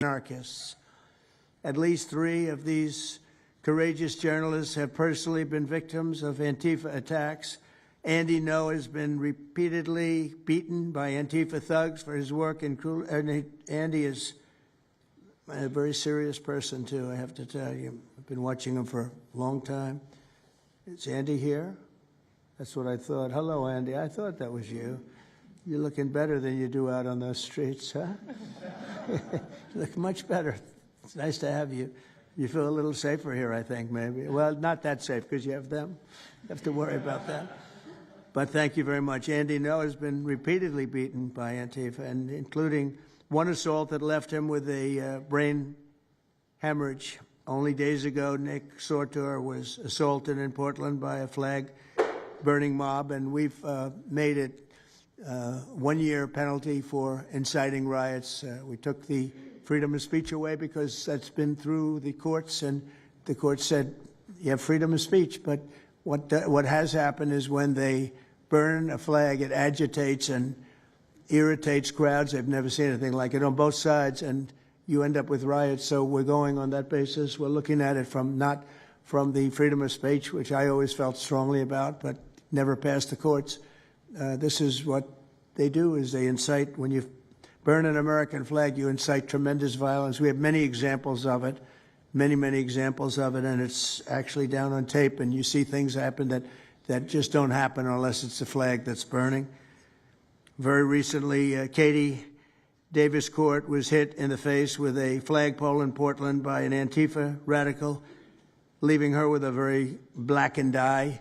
anarchists. At least 3 of these courageous journalists have personally been victims of Antifa attacks. Andy Ngo has been repeatedly beaten by Antifa thugs for his work in Andy is a very serious person, too, I have to tell you. I've been watching him for a long time. Is Andy here? That's what I thought. Hello, Andy. I thought that was you. You're looking better than you do out on those streets, huh? You look much better. It's nice to have you. You feel a little safer here, I think, maybe. Well, not that safe, because you have them. You have to worry about that. But thank you very much. Andy Ngo has been repeatedly beaten by Antifa, and including one assault that left him with a brain hemorrhage. Only days ago, Nick Sortor was assaulted in Portland by a flag-burning mob, and we've made it 1-year penalty for inciting riots. We took the freedom of speech away because that's been through the courts, and the court said you have freedom of speech. But what has happened is when they burn a flag, it agitates and irritates crowds. They've never seen anything like it on both sides, and you end up with riots. So we're going on that basis. We're looking at it from not from the freedom of speech, which I always felt strongly about, but never passed the courts. This is what they do, is they incite. When you burn an American flag, you incite tremendous violence. We have many examples of it, many examples of it, and it's actually down on tape, and you see things happen that just don't happen unless it's the flag that's burning. Very recently, Katie Davis Court was hit in the face with a flagpole in Portland by an Antifa radical, leaving her with a very blackened eye.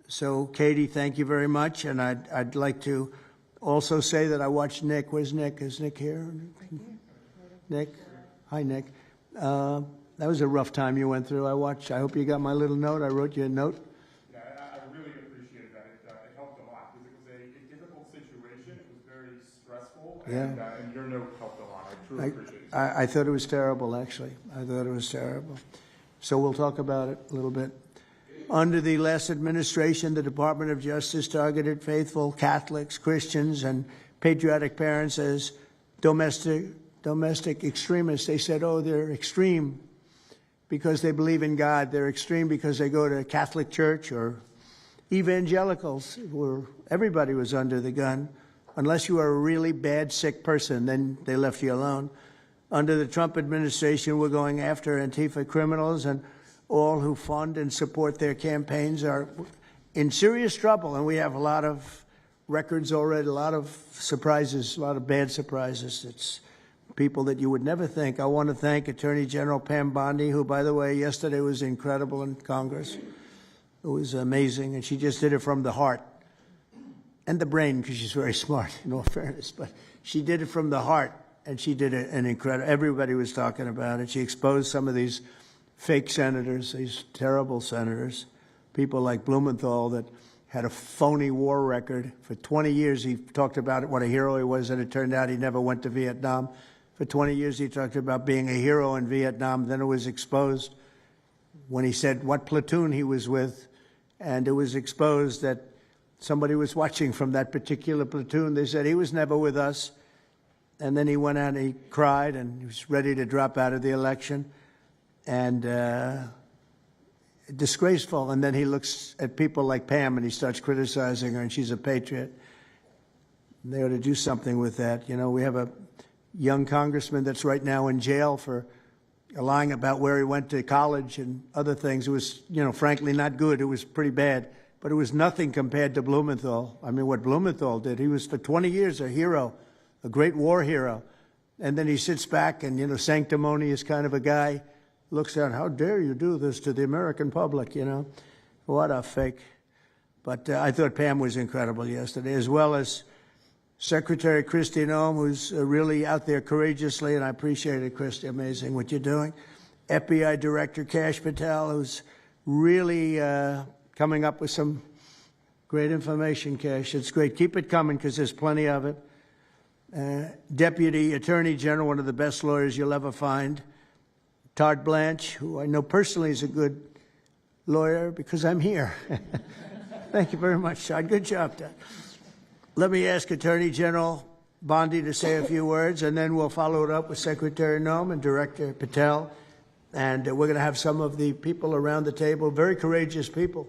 So, Katie, thank you very much. And I'd like to also say that I watched Nick. Where's Nick? Is Nick here? Nick? Hi, Nick. That was a rough time you went through. I hope you got my little note. I wrote you a note. Yeah, I really appreciated that. It helped a lot because it was a difficult situation. It was very stressful. And your note helped a lot. I truly appreciate it. I thought it was terrible, actually. I thought it was terrible. So we'll talk about it a little bit. Under the last administration, the Department of Justice targeted faithful Catholics, Christians, and patriotic parents as domestic extremists. They said, oh, they're extreme because they believe in God. They're extreme because they go to a Catholic church, or evangelicals, where everybody was under the gun. Unless you are a really bad, sick person, then they left you alone. Under the Trump administration, we're going after Antifa criminals, and all who fund and support their campaigns are in serious trouble. And we have a lot of records already, a lot of surprises, a lot of bad surprises. It's people that you would never think. I want to thank Attorney General Pam Bondi, who, by the way, yesterday was incredible in Congress. It was amazing, and she just did it from the heart and the brain, because she's very smart, in all fairness. But she did it from the heart, and she did an incredible. Everybody was talking about it. She exposed some of these fake senators, these terrible senators, people like Blumenthal that had a phony war record. For 20 years, he talked about it, what a hero he was, and it turned out he never went to Vietnam. For 20 years, he talked about being a hero in Vietnam. Then it was exposed when he said what platoon he was with, and it was exposed that somebody was watching from that particular platoon. They said he was never with us. And then he went out and he cried, and he was ready to drop out of the election. And disgraceful. And then he looks at people like Pam and he starts criticizing her, and she's a patriot. And they ought to do something with that. You know, we have a young congressman that's right now in jail for lying about where he went to college and other things. It was, you know, frankly not good. It was pretty bad. But it was nothing compared to Blumenthal. I mean, what Blumenthal did, he was for 20 years a hero, a great war hero. And then he sits back and, you know, sanctimonious kind of a guy, looks at, how dare you do this to the American public, you know? What a fake. But I thought Pam was incredible yesterday, as well as Secretary Kristi Noem, who's really out there courageously, and I appreciate it, Kristi, amazing what you're doing. FBI Director Kash Patel, who's really coming up with some great information, Kash. It's great. Keep it coming, because there's plenty of it. Deputy Attorney General, one of the best lawyers you'll ever find, Todd Blanche, who I know personally is a good lawyer because I'm here. Thank you very much, Todd. Good job, Todd. Let me ask Attorney General Bondi to say a few words, and then we'll follow it up with Secretary Noem and Director Patel. And we're going to have some of the people around the table, very courageous people,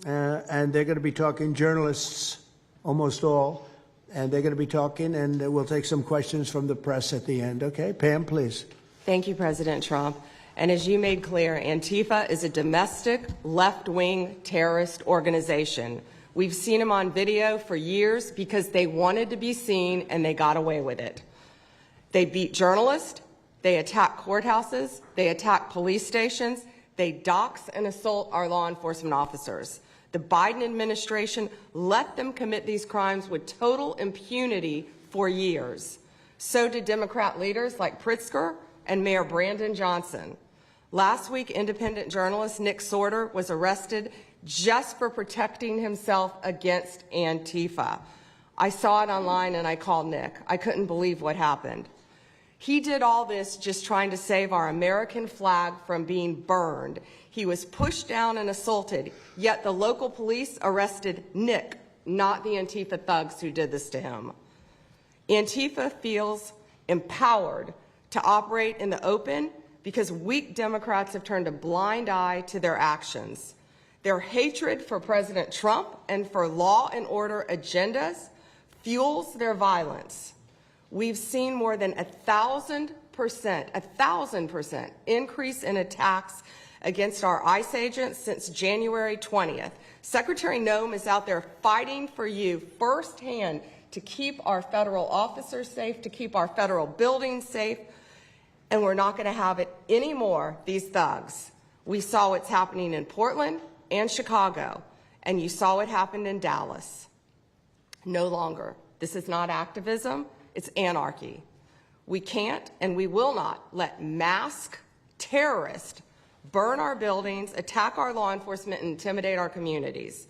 and they're going to be talking, journalists, almost all, and they're going to be talking, and we'll take some questions from the press at the end. Okay, Pam, please. Thank you, President Trump. And as you made clear, Antifa is a domestic left-wing terrorist organization. We've seen them on video for years because they wanted to be seen and they got away with it. They beat journalists, they attack courthouses, they attack police stations, they dox and assault our law enforcement officers. The Biden administration let them commit these crimes with total impunity for years. So did Democrat leaders like Pritzker and Mayor Brandon Johnson. Last week, independent journalist Nick Sorter was arrested just for protecting himself against Antifa. I saw it online and I called Nick. I couldn't believe what happened. He did all this just trying to save our American flag from being burned. He was pushed down and assaulted, yet the local police arrested Nick, not the Antifa thugs who did this to him. Antifa feels empowered to operate in the open because weak Democrats have turned a blind eye to their actions. Their hatred for President Trump and for law and order agendas fuels their violence. We've seen more than 1,000% increase in attacks against our ICE agents since January 20th. Secretary Noem is out there fighting for you firsthand to keep our federal officers safe, to keep our federal buildings safe, and we're not going to have it anymore, these thugs. We saw what's happening in Portland and Chicago, and you saw what happened in Dallas. No longer. This is not activism, it's anarchy. We can't and we will not let masked terrorists burn our buildings, attack our law enforcement, and intimidate our communities.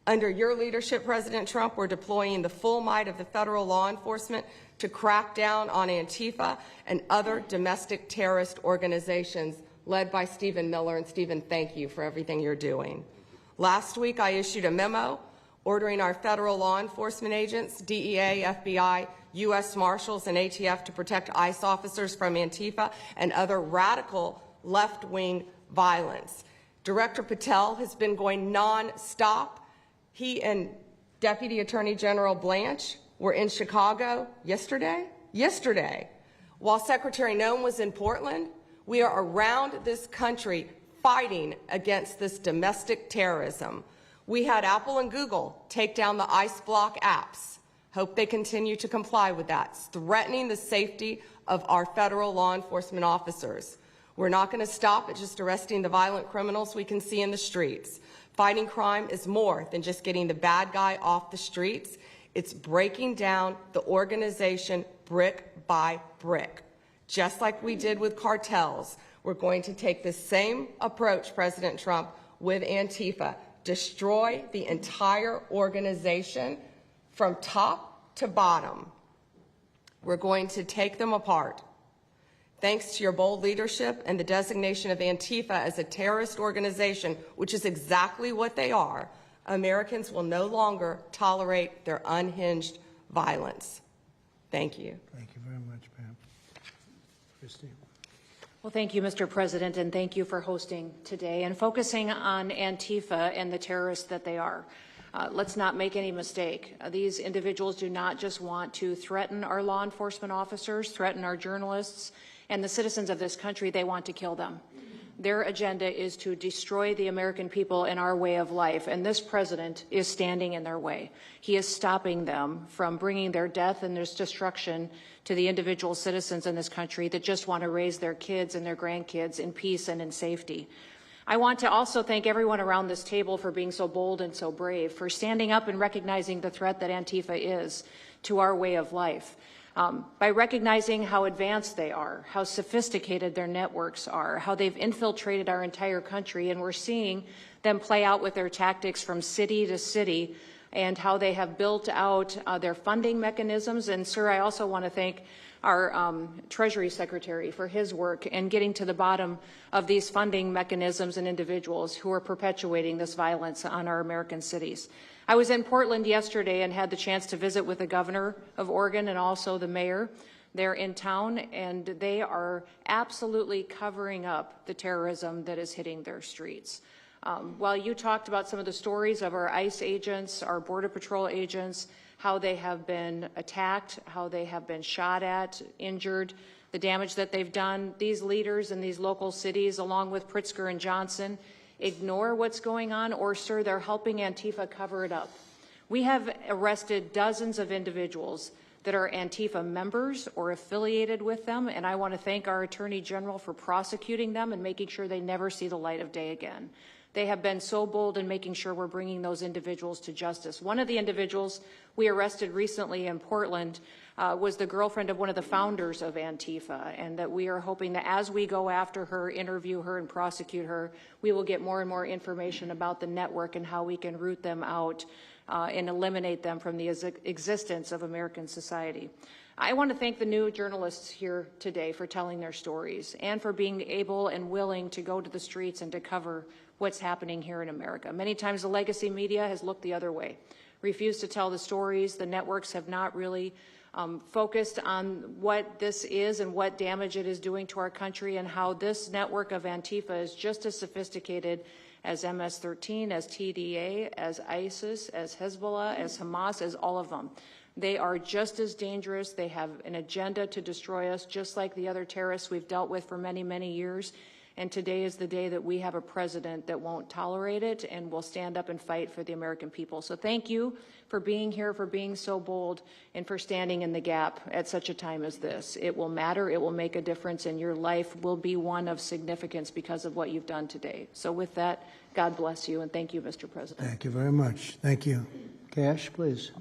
Under your leadership, President Trump, we're deploying the full might of the federal law enforcement to crack down on Antifa and other domestic terrorist organizations led by Stephen Miller. And Stephen, thank you for everything you're doing. Last week, I issued a memo ordering our federal law enforcement agents, DEA, FBI, U.S. Marshals, and ATF to protect ICE officers from Antifa and other radical left-wing violence. Director Patel has been going non-stop. He and Deputy Attorney General Blanche were in Chicago yesterday. While Secretary Noem was in Portland, we are around this country fighting against this domestic terrorism. We had Apple and Google take down the ICE block apps. Hope they continue to comply with that. It's threatening the safety of our federal law enforcement officers. We're not going to stop at just arresting the violent criminals we can see in the streets. Fighting crime is more than just getting the bad guy off the streets. It's breaking down the organization brick by brick. Just like we did with cartels, we're going to take the same approach, President Trump, with Antifa. Destroy the entire organization from top to bottom. We're going to take them apart. Thanks to your bold leadership and the designation of Antifa as a terrorist organization, which is exactly what they are, Americans will no longer tolerate their unhinged violence. Thank you. Thank you very much, Pam. Christine. Well, thank you, Mr. President, and thank you for hosting today and focusing on Antifa and the terrorists that they are. Let's not make any mistake. These individuals do not just want to threaten our law enforcement officers, threaten our journalists, and the citizens of this country. They want to kill them. Their agenda is to destroy the American people and our way of life, and this president is standing in their way. He is stopping them from bringing their death and their destruction to the individual citizens in this country that just want to raise their kids and their grandkids in peace and in safety. I want to also thank everyone around this table for being so bold and so brave, for standing up and recognizing the threat that Antifa is to our way of life. By recognizing how advanced they are, how sophisticated their networks are, how they've infiltrated our entire country, and we're seeing them play out with their tactics from city to city, and how they have built out their funding mechanisms. And, sir, I also want to thank our Treasury Secretary for his work in getting to the bottom of these funding mechanisms and individuals who are perpetuating this violence on our American cities. I was in Portland yesterday and had the chance to visit with the governor of Oregon and also the mayor. They're in town, and they are absolutely covering up the terrorism that is hitting their streets. While you talked about some of the stories of our ICE agents, our Border Patrol agents, how they have been attacked, how they have been shot at, injured, the damage that they've done, these leaders in these local cities, along with Pritzker and Johnson, ignore what's going on, or, sir, they're helping Antifa cover it up. We have arrested dozens of individuals that are Antifa members or affiliated with them, and I want to thank our Attorney General for prosecuting them and making sure they never see the light of day again. They have been so bold in making sure we're bringing those individuals to justice. One of the individuals we arrested recently in Portland was the girlfriend of one of the founders of Antifa, and that we are hoping that as we go after her, interview her, and prosecute her, we will get more and more information about the network and how we can root them out and eliminate them from the existence of American society. I want to thank the new journalists here today for telling their stories and for being able and willing to go to the streets and to cover what's happening here in America. Many times the legacy media has looked the other way, refused to tell the stories. The networks have not really focused on what this is and what damage it is doing to our country, and how this network of Antifa is just as sophisticated as MS-13, as TDA, as ISIS, as Hezbollah, as Hamas, as all of them. They are just as dangerous. They have an agenda to destroy us, just like the other terrorists we've dealt with for many, many years. And today is the day that we have a president that won't tolerate it and will stand up and fight for the American people. So thank you for being here, for being so bold, and for standing in the gap at such a time as this. It will matter. It will make a difference, and your life will be one of significance because of what you've done today. So with that, God bless you, and thank you, Mr. President. Thank you very much. Thank you. Cash, please.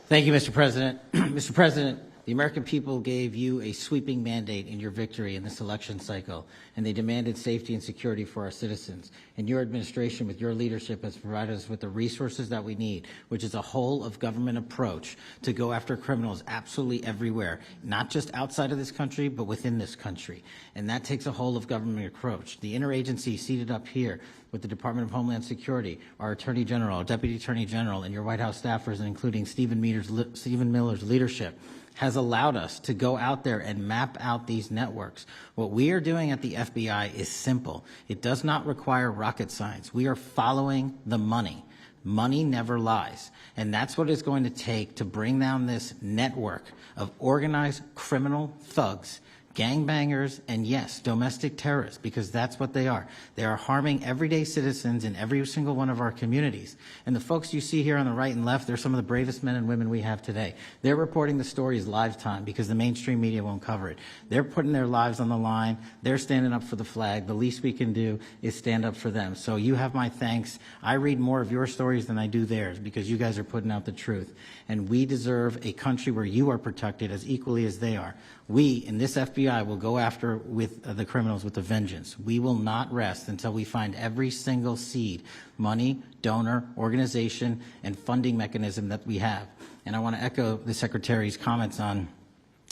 Thank you, Mr. President. Mr. President, the American people gave you a sweeping mandate in your victory in this election cycle, and they demanded safety and security for our citizens. And your administration, with your leadership, has provided us with the resources that we need, which is a whole-of-government approach to go after criminals absolutely everywhere, not just outside of this country, but within this country. And that takes a whole-of-government approach. The interagency seated up here with the Department of Homeland Security, our Attorney General, our Deputy Attorney General, and your White House staffers, including Stephen Miller's leadership, has allowed us to go out there and map out these networks. What we are doing at the FBI is simple. It does not require rocket science. We are following the money. Money never lies. And that's what it's going to take to bring down this network of organized criminal thugs, gangbangers, and yes, domestic terrorists, because that's what they are. They are harming everyday citizens in every single one of our communities. And the folks you see here on the right and left, they're some of the bravest men and women we have today. They're reporting the stories live time because the mainstream media won't cover it. They're putting their lives on the line. They're standing up for the flag. The least we can do is stand up for them. So you have my thanks. I read more of your stories than I do theirs because you guys are putting out the truth. And we deserve a country where you are protected as equally as they are. We, in this FBI, will go after with the criminals with a vengeance. We will not rest until we find every single seed, money, donor, organization, and funding mechanism that we have. And I want to echo the Secretary's comments on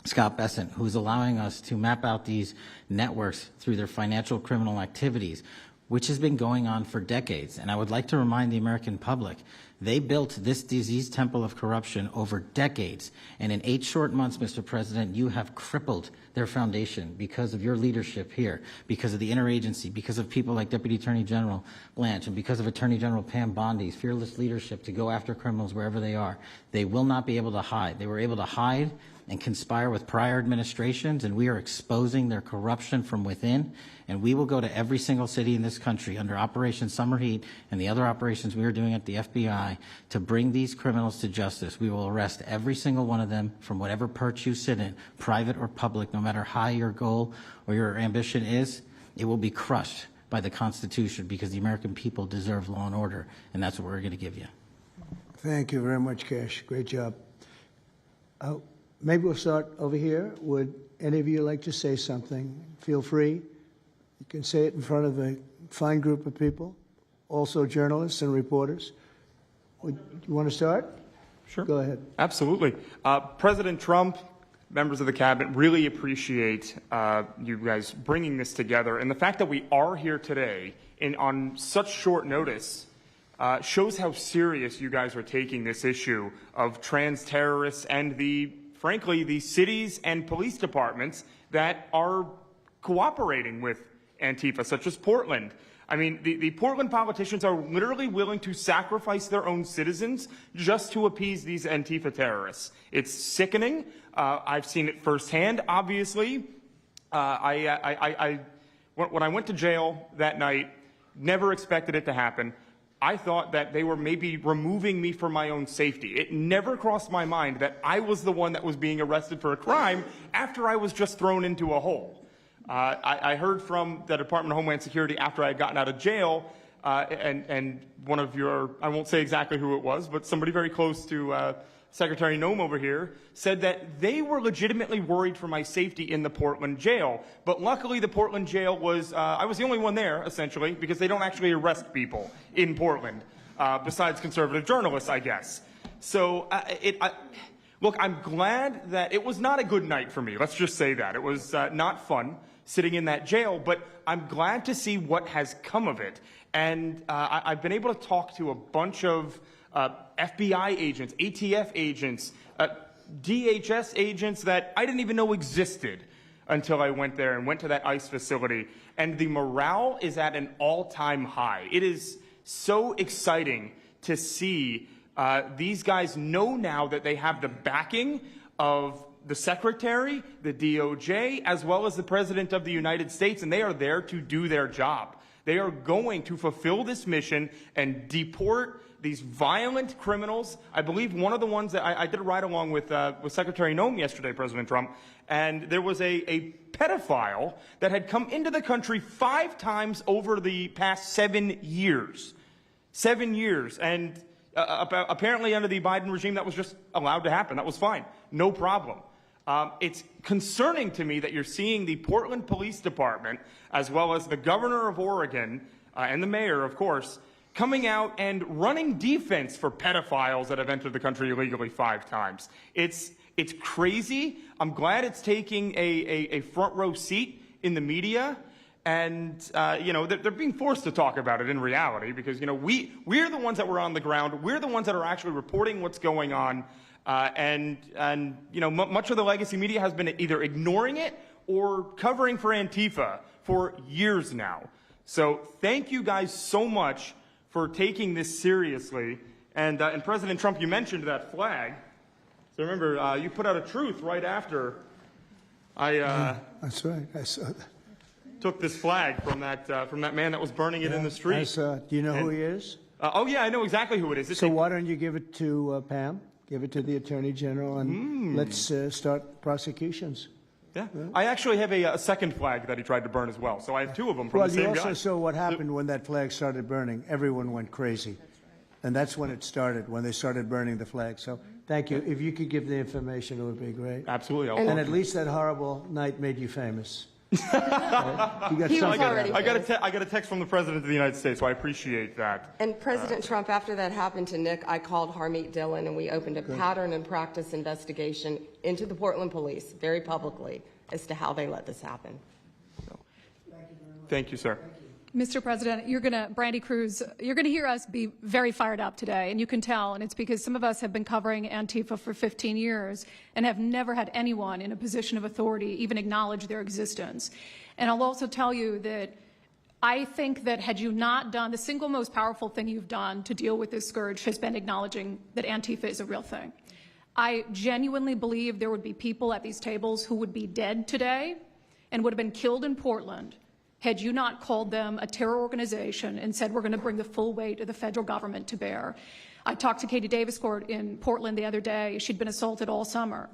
Scott Bessent, who's allowing us to map out these networks through their financial criminal activities, which has been going on for decades. And I would like to remind the American public, they built this diseased temple of corruption over decades. And in 8 short months, Mr. President, you have crippled their foundation because of your leadership here, because of the interagency, because of people like Deputy Attorney General Blanche, and because of Attorney General Pam Bondi's fearless leadership to go after criminals wherever they are. They will not be able to hide. They were able to hide and conspire with prior administrations, and we are exposing their corruption from within. And we will go to every single city in this country under Operation Summer Heat and the other operations we are doing at the FBI to bring these criminals to justice. We will arrest every single one of them from whatever perch you sit in, private or public, no matter how your goal or your ambition is. It will be crushed by the Constitution because the American people deserve law and order, and that's what we're going to give you. Thank you very much, Cash. Great job. Maybe we'll start over here. Would any of you like to say something? Feel free. You can say it in front of a fine group of people, also journalists and reporters. You want to start? Sure. Go ahead. Absolutely. President Trump members of the cabinet, really appreciate you guys bringing this together. And the fact that we are here today on such short notice shows how serious you guys are taking this issue of trans terrorists and frankly, the cities and police departments that are cooperating with Antifa, such as Portland. I mean, the Portland politicians are literally willing to sacrifice their own citizens just to appease these Antifa terrorists. It's sickening. I've seen it firsthand, obviously. When I went to jail that night, never expected it to happen. I thought that they were maybe removing me for my own safety. It never crossed my mind that I was the one that was being arrested for a crime after I was just thrown into a hole. I heard from the Department of Homeland Security after I had gotten out of jail, and one of I won't say exactly who it was, but somebody very close to Secretary Noem over here said that they were legitimately worried for my safety in the Portland jail. But luckily the Portland jail was, I was the only one there, essentially, because they don't actually arrest people in Portland, besides conservative journalists, I guess. So look, I'm glad that it was not a good night for me. Let's just say that. It was not fun sitting in that jail, but I'm glad to see what has come of it. And I've been able to talk to a bunch of FBI agents, ATF agents, DHS agents that I didn't even know existed until I went there and went to that ICE facility. And the morale is at an all-time high. It is so exciting to see these guys know now that they have the backing of the Secretary, the DOJ, as well as the President of the United States, and they are there to do their job. They are going to fulfill this mission and deport these violent criminals. I believe one of the ones that I did a ride-along with Secretary Noem yesterday, President Trump, and there was a pedophile that had come into the country 5 times over the past 7 years. 7 years. And apparently under the Biden regime, that was just allowed to happen. That was fine. No problem. It's concerning to me that you're seeing the Portland Police Department, as well as the governor of Oregon and the mayor, of course, coming out and running defense for pedophiles that have entered the country illegally 5 times. It's crazy. I'm glad it's taking a front row seat in the media. And, they're being forced to talk about it in reality because, we're the ones that were on the ground. We're the ones that are actually reporting what's going on. Much of the legacy media has been either ignoring it or covering for Antifa for years now. So thank you guys so much for taking this seriously. And President Trump, you mentioned that flag. So remember, you put out a truth right after That's right. I saw that. Took this flag from that man that was burning it in the street. I saw it. Do you know who he is? Oh, yeah, I know exactly who it is. So why don't you give it to Pam? Give it to the Attorney General, and let's start prosecutions. Yeah. I actually have a second flag that he tried to burn as well. So I have 2 of them from the same guy. Well, you also saw what happened when that flag started burning. Everyone went crazy. That's right. And that's when it started, when they started burning the flag. So thank you. If you could give the information, it would be great. Absolutely. And at least that horrible night made you famous. Right? You got I got a text from the President of the United States, so I appreciate that. And President Trump, after that happened to Nick, I called Harmeet Dillon, and we opened a pattern and practice investigation into the Portland police, very publicly, as to how they let this happen. Thank you, sir. Mr. President, Brandy Cruz, you're going to hear us be very fired up today, and you can tell, and it's because some of us have been covering Antifa for 15 years and have never had anyone in a position of authority even acknowledge their existence. And I'll also tell you that I think that had you not done, the single most powerful thing you've done to deal with this scourge has been acknowledging that Antifa is a real thing. I genuinely believe there would be people at these tables who would be dead today and would have been killed in Portland had you not called them a terror organization and said we're going to bring the full weight of the federal government to bear. I talked to Katie Daviscourt in Portland the other day. She'd been assaulted all summer.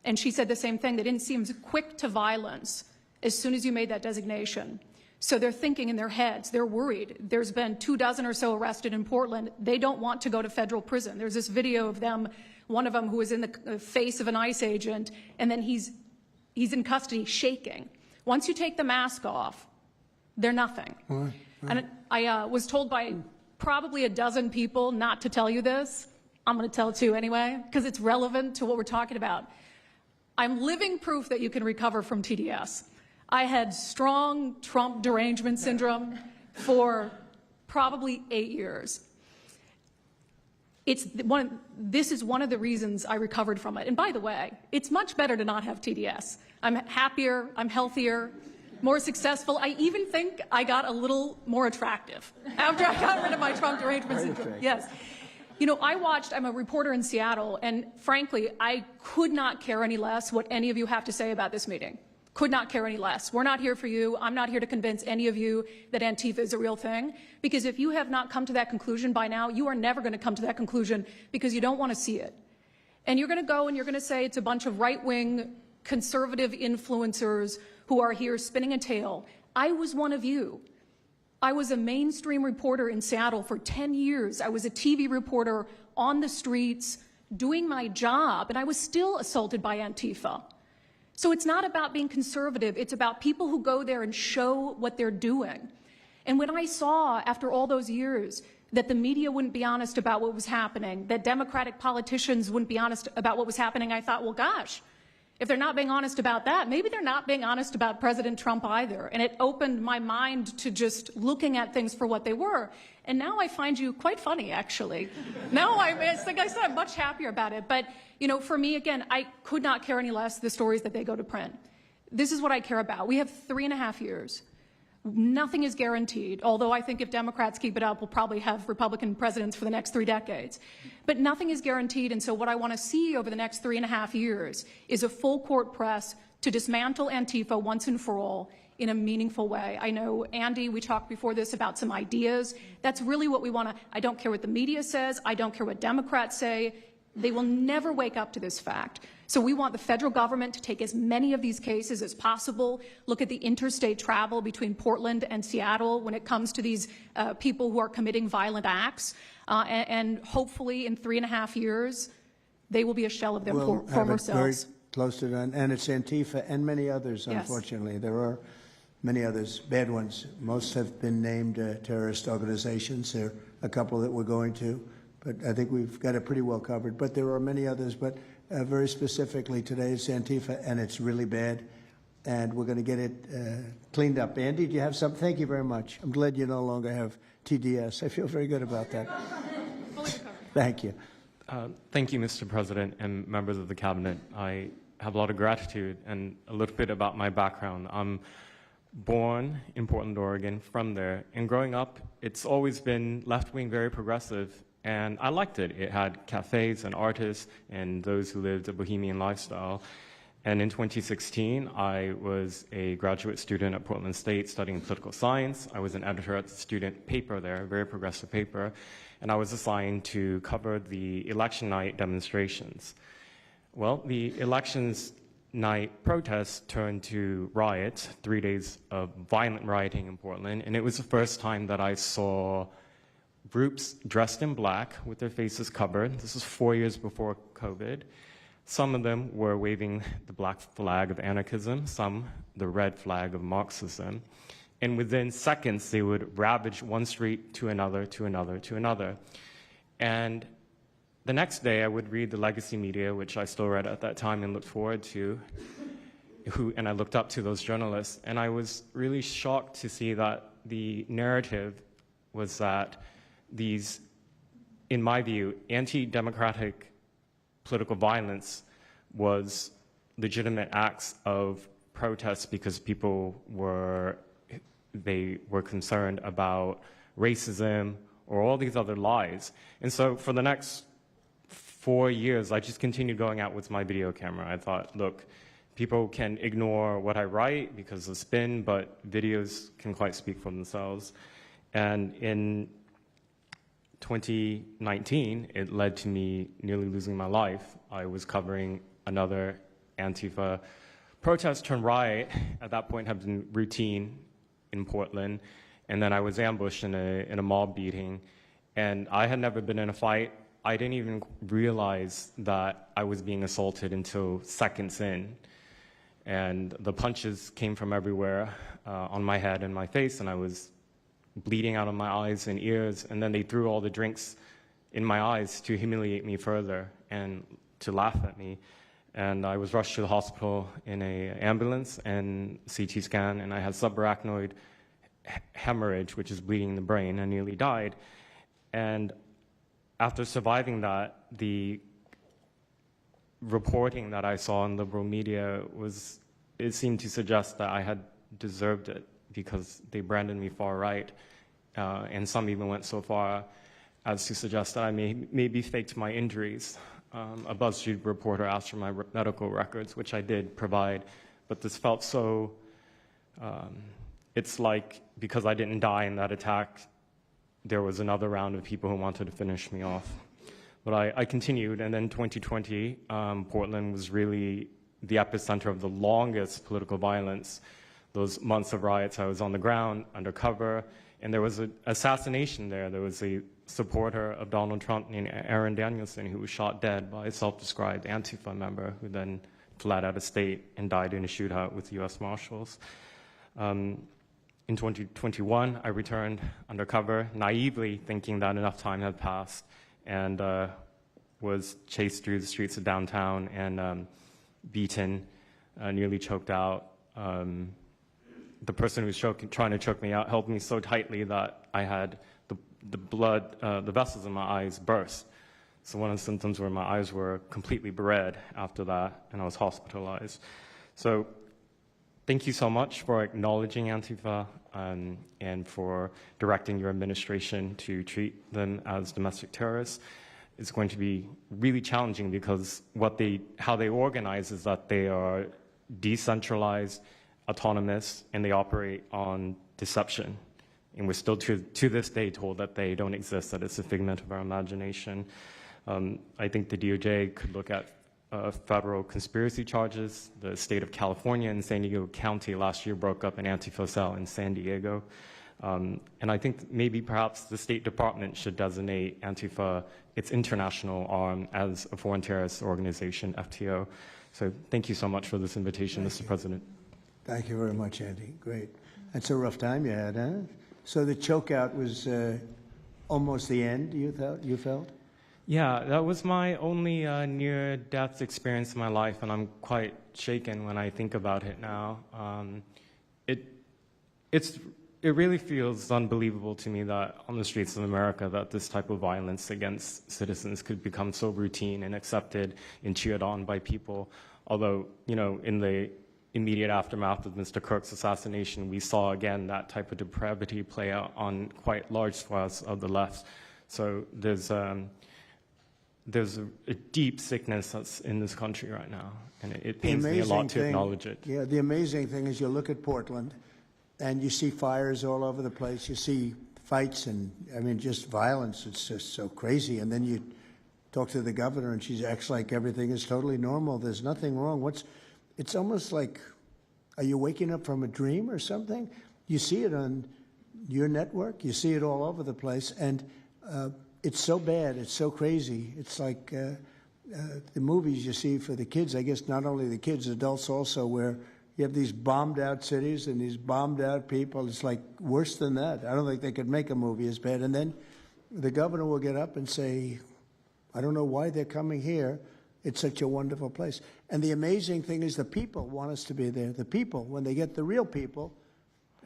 And she said the same thing. They didn't seem quick to violence as soon as you made that designation. So they're thinking in their heads. They're worried. There's been 24 or so arrested in Portland. They don't want to go to federal prison. There's this video of them, one of them who was in the face of an ICE agent, and then he's in custody shaking. Once you take the mask off, they're nothing. And I was told by probably a dozen people not to tell you this. I'm going to tell it to you anyway, because it's relevant to what we're talking about. I'm living proof that you can recover from TDS. I had strong Trump derangement syndrome for probably 8 years. This is one of the reasons I recovered from it. And by the way, it's much better to not have TDS. I'm happier, I'm healthier, more successful. I even think I got a little more attractive after I got rid of my Trump derangement syndrome. Yes. You know, I'm a reporter in Seattle, and frankly, I could not care any less what any of you have to say about this meeting. Could not care any less. We're not here for you. I'm not here to convince any of you that Antifa is a real thing, because if you have not come to that conclusion by now, you are never going to come to that conclusion because you don't want to see it. And you're going to go and you're going to say it's a bunch of right-wing conservative influencers who are here spinning a tale. I was one of you. I was a mainstream reporter in Seattle for 10 years. I was a TV reporter on the streets doing my job, and I was still assaulted by Antifa. So it's not about being conservative. It's about people who go there and show what they're doing. And when I saw, after all those years, that the media wouldn't be honest about what was happening, that Democratic politicians wouldn't be honest about what was happening, I thought, well, gosh, if they're not being honest about that, maybe they're not being honest about President Trump either. And it opened my mind to just looking at things for what they were. And now I find you quite funny, actually. Now, like I said, I'm much happier about it. But, you know, for me, again, I could not care any less the stories that they go to print. This is what I care about. We have 3.5 years. Nothing is guaranteed, although I think if Democrats keep it up, we'll probably have Republican presidents for the next 3 decades. But nothing is guaranteed, and so what I want to see over the next 3.5 years is a full court press to dismantle Antifa once and for all in a meaningful way. I know, Andy, we talked before this about some ideas. That's really what we want to. I don't care what the media says. I don't care what Democrats say. They will never wake up to this fact. So we want the federal government to take as many of these cases as possible, look at the interstate travel between Portland and Seattle when it comes to these people who are committing violent acts, and hopefully in 3.5 years, they will be a shell of their former selves. Very close to that, and it's Antifa and many others, Yes. unfortunately. There are many others, bad ones. Most have been named terrorist organizations. There are a couple that we're going to, but I think we've got it pretty well covered. But there are many others, but very specifically today it's Antifa, and it's really bad, and we're going to get it cleaned up. Andy, do you have something? Thank you very much. I'm glad you no longer have TDS. I feel very good about that. Thank you. Thank you, Mr. President and members of the Cabinet. I have a lot of gratitude, and a little bit about my background. I'm born in Portland, Oregon, from there, and growing up, it's always been left-wing, very progressive, and I liked it. It had cafes and artists and those who lived a bohemian lifestyle. And in 2016, I was a graduate student at Portland State studying political science. I was an editor at the student paper there, a very progressive paper, and I was assigned to cover the election night demonstrations. Well, the elections night protests turned to riots, 3 days of violent rioting in Portland, and it was the first time that I saw groups dressed in black with their faces covered. This is 4 years before COVID. Some of them were waving the black flag of anarchism, some the red flag of Marxism. And within seconds, they would ravage one street to another, to another, to another. And the next day, I would read the legacy media, which I still read at that time and looked forward to, and I looked up to those journalists. And I was really shocked to see that the narrative was that these, in my view, anti-democratic political violence was legitimate acts of protest because people were concerned about racism or all these other lies. And so for the next 4 years, I just continued going out with my video camera. I thought, look, people can ignore what I write because of spin, but videos can quite speak for themselves. And in 2019, it led to me nearly losing my life. I was covering another Antifa protest turned riot. At that point, had been routine in Portland, and then I was ambushed in a mob beating. And I had never been in a fight. I didn't even realize that I was being assaulted until seconds in. And the punches came from everywhere on my head and my face, and I was bleeding out of my eyes and ears, and then they threw all the drinks in my eyes to humiliate me further and to laugh at me. And I was rushed to the hospital in an ambulance and CT scan, and I had subarachnoid hemorrhage, which is bleeding in the brain. I nearly died. And after surviving that, the reporting that I saw in liberal media it seemed to suggest that I had deserved it because they branded me far right. And some even went so far as to suggest that I maybe faked my injuries. A BuzzFeed reporter asked for my medical records, which I did provide, but this felt so, it's like because I didn't die in that attack, there was another round of people who wanted to finish me off. But I continued, and then 2020, Portland was really the epicenter of the longest political violence. Those months of riots, I was on the ground, undercover, and there was an assassination there. There was a supporter of Donald Trump named Aaron Danielson who was shot dead by a self-described Antifa member who then fled out of state and died in a shootout with U.S. Marshals. In 2021, I returned undercover, naively thinking that enough time had passed, and was chased through the streets of downtown and beaten, nearly choked out. The person who was trying to choke me out held me so tightly that I had the blood, the vessels in my eyes burst. So one of the symptoms were my eyes were completely red after that, and I was hospitalized. So thank you so much for acknowledging Antifa and for directing your administration to treat them as domestic terrorists. It's going to be really challenging because how they organize is that they are decentralized, autonomous, and they operate on deception. And we're still to this day told that they don't exist, that it's a figment of our imagination. I think the DOJ could look at federal conspiracy charges. The state of California and San Diego County last year broke up an Antifa cell in San Diego. And I think maybe perhaps the State Department should designate Antifa, its international arm, as a foreign terrorist organization, FTO. So thank you so much for this invitation, Mr. President. Thank you very much, Andy. Great. That's a rough time you had, huh? So the chokeout was almost the end, you felt? Yeah, that was my only near-death experience in my life, and I'm quite shaken when I think about it now. It really feels unbelievable to me that on the streets of America that this type of violence against citizens could become so routine and accepted and cheered on by people. Although, you know, in the immediate aftermath of Mr. Kirk's assassination, we saw again that type of depravity play out on quite large swaths of the left. So there's a deep sickness that's in this country right now, and it pains me a lot to acknowledge it. Yeah, the amazing thing is you look at Portland, and you see fires all over the place. You see fights and, I mean, just violence. It's just so crazy. And then you talk to the governor, and she acts like everything is totally normal. There's nothing wrong. It's almost like, are you waking up from a dream or something? You see it on your network. You see it all over the place. And it's so bad. It's so crazy. It's like the movies you see for the kids. I guess not only the kids, adults also, where you have these bombed out cities and these bombed out people. It's like worse than that. I don't think they could make a movie as bad. And then the governor will get up and say, I don't know why they're coming here. It's such a wonderful place. And the amazing thing is the people want us to be there. The people, when they get the real people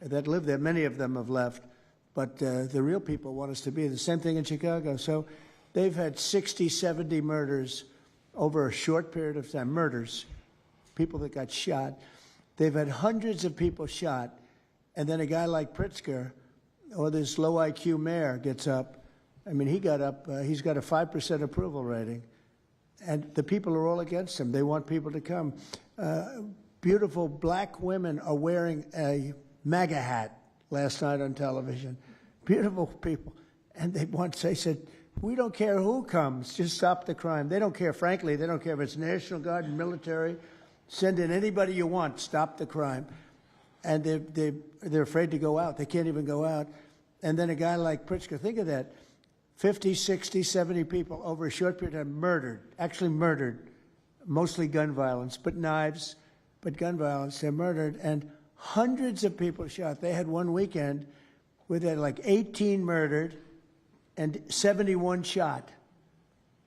that live there, many of them have left, but the real people want us to be there. The same thing in Chicago. So they've had 60, 70 murders over a short period of time. Murders, people that got shot. They've had hundreds of people shot. And then a guy like Pritzker, or this low IQ mayor, gets up. I mean, he got up. He's got a 5% approval rating. And the people are all against him. They want people to come. Beautiful black women are wearing a MAGA hat last night on television. Beautiful people. And they said, we don't care who comes, just stop the crime. They don't care, frankly, they don't care if it's National Guard and military. Send in anybody you want, stop the crime. And they're afraid to go out. They can't even go out. And then a guy like Pritzker, think of that. 50, 60, 70 people over a short period of time murdered, actually murdered, mostly gun violence, but knives, but gun violence, they're murdered, and hundreds of people shot. They had one weekend where they had like 18 murdered and 71 shot.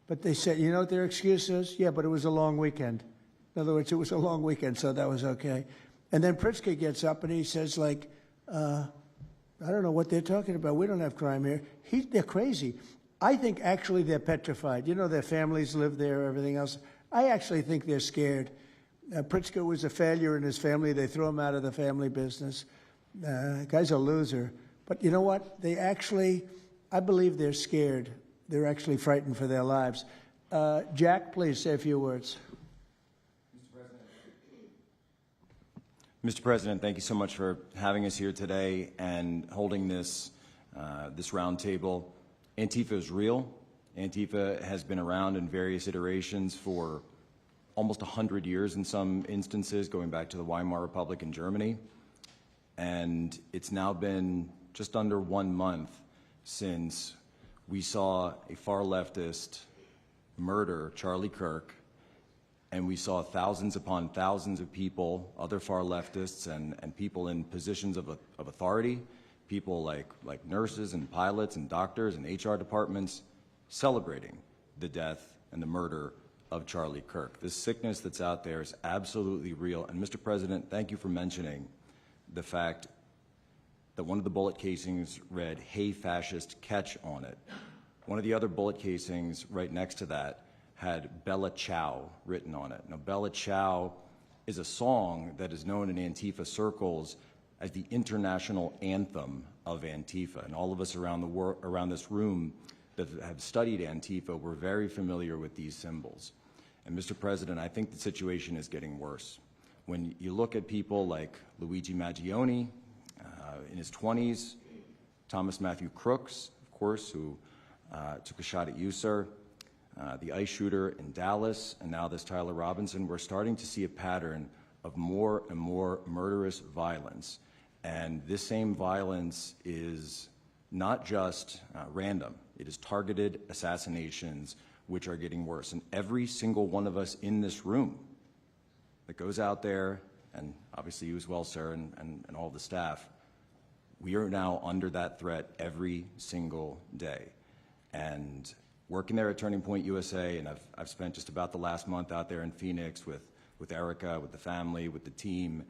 But they said, you know what their excuse is? Yeah, but it was a long weekend. In other words, it was a long weekend, so that was okay. And then Pritzker gets up and he says, like, I don't know what they're talking about. We don't have crime here. They're crazy. I think actually they're petrified. You know, their families live there, everything else. I actually think they're scared. Pritzker was a failure in his family. They threw him out of the family business. Guy's a loser. But you know what? I believe they're scared. They're actually frightened for their lives. Jack, please say a few words. Mr. President, thank you so much for having us here today and holding this roundtable. Antifa is real. Antifa has been around in various iterations for almost 100 years in some instances, going back to the Weimar Republic in Germany. And it's now been just under 1 month since we saw a far leftist murder Charlie Kirk, and we saw thousands upon thousands of people, other far leftists and people in positions of authority, people like nurses and pilots and doctors and HR departments, celebrating the death and the murder of Charlie Kirk. This sickness that's out there is absolutely real. And Mr. President, thank you for mentioning the fact that one of the bullet casings read, "Hey fascist, catch" on it. One of the other bullet casings right next to that had Bella Ciao written on it. Now, Bella Ciao is a song that is known in Antifa circles as the international anthem of Antifa. And all of us around this room that have studied Antifa, we're very familiar with these symbols. And Mr. President, I think the situation is getting worse. When you look at people like Luigi Maggioni in his 20s, Thomas Matthew Crooks, of course, who took a shot at you, sir, the ICE shooter in Dallas, and now this Tyler Robinson, we're starting to see a pattern of more and more murderous violence. And this same violence is not just random. It is targeted assassinations, which are getting worse. And every single one of us in this room that goes out there, and obviously you as well, sir, and all the staff, we are now under that threat every single day. And working there at Turning Point USA, and I've spent just about the last month out there in Phoenix with Erica, with the family, with the team.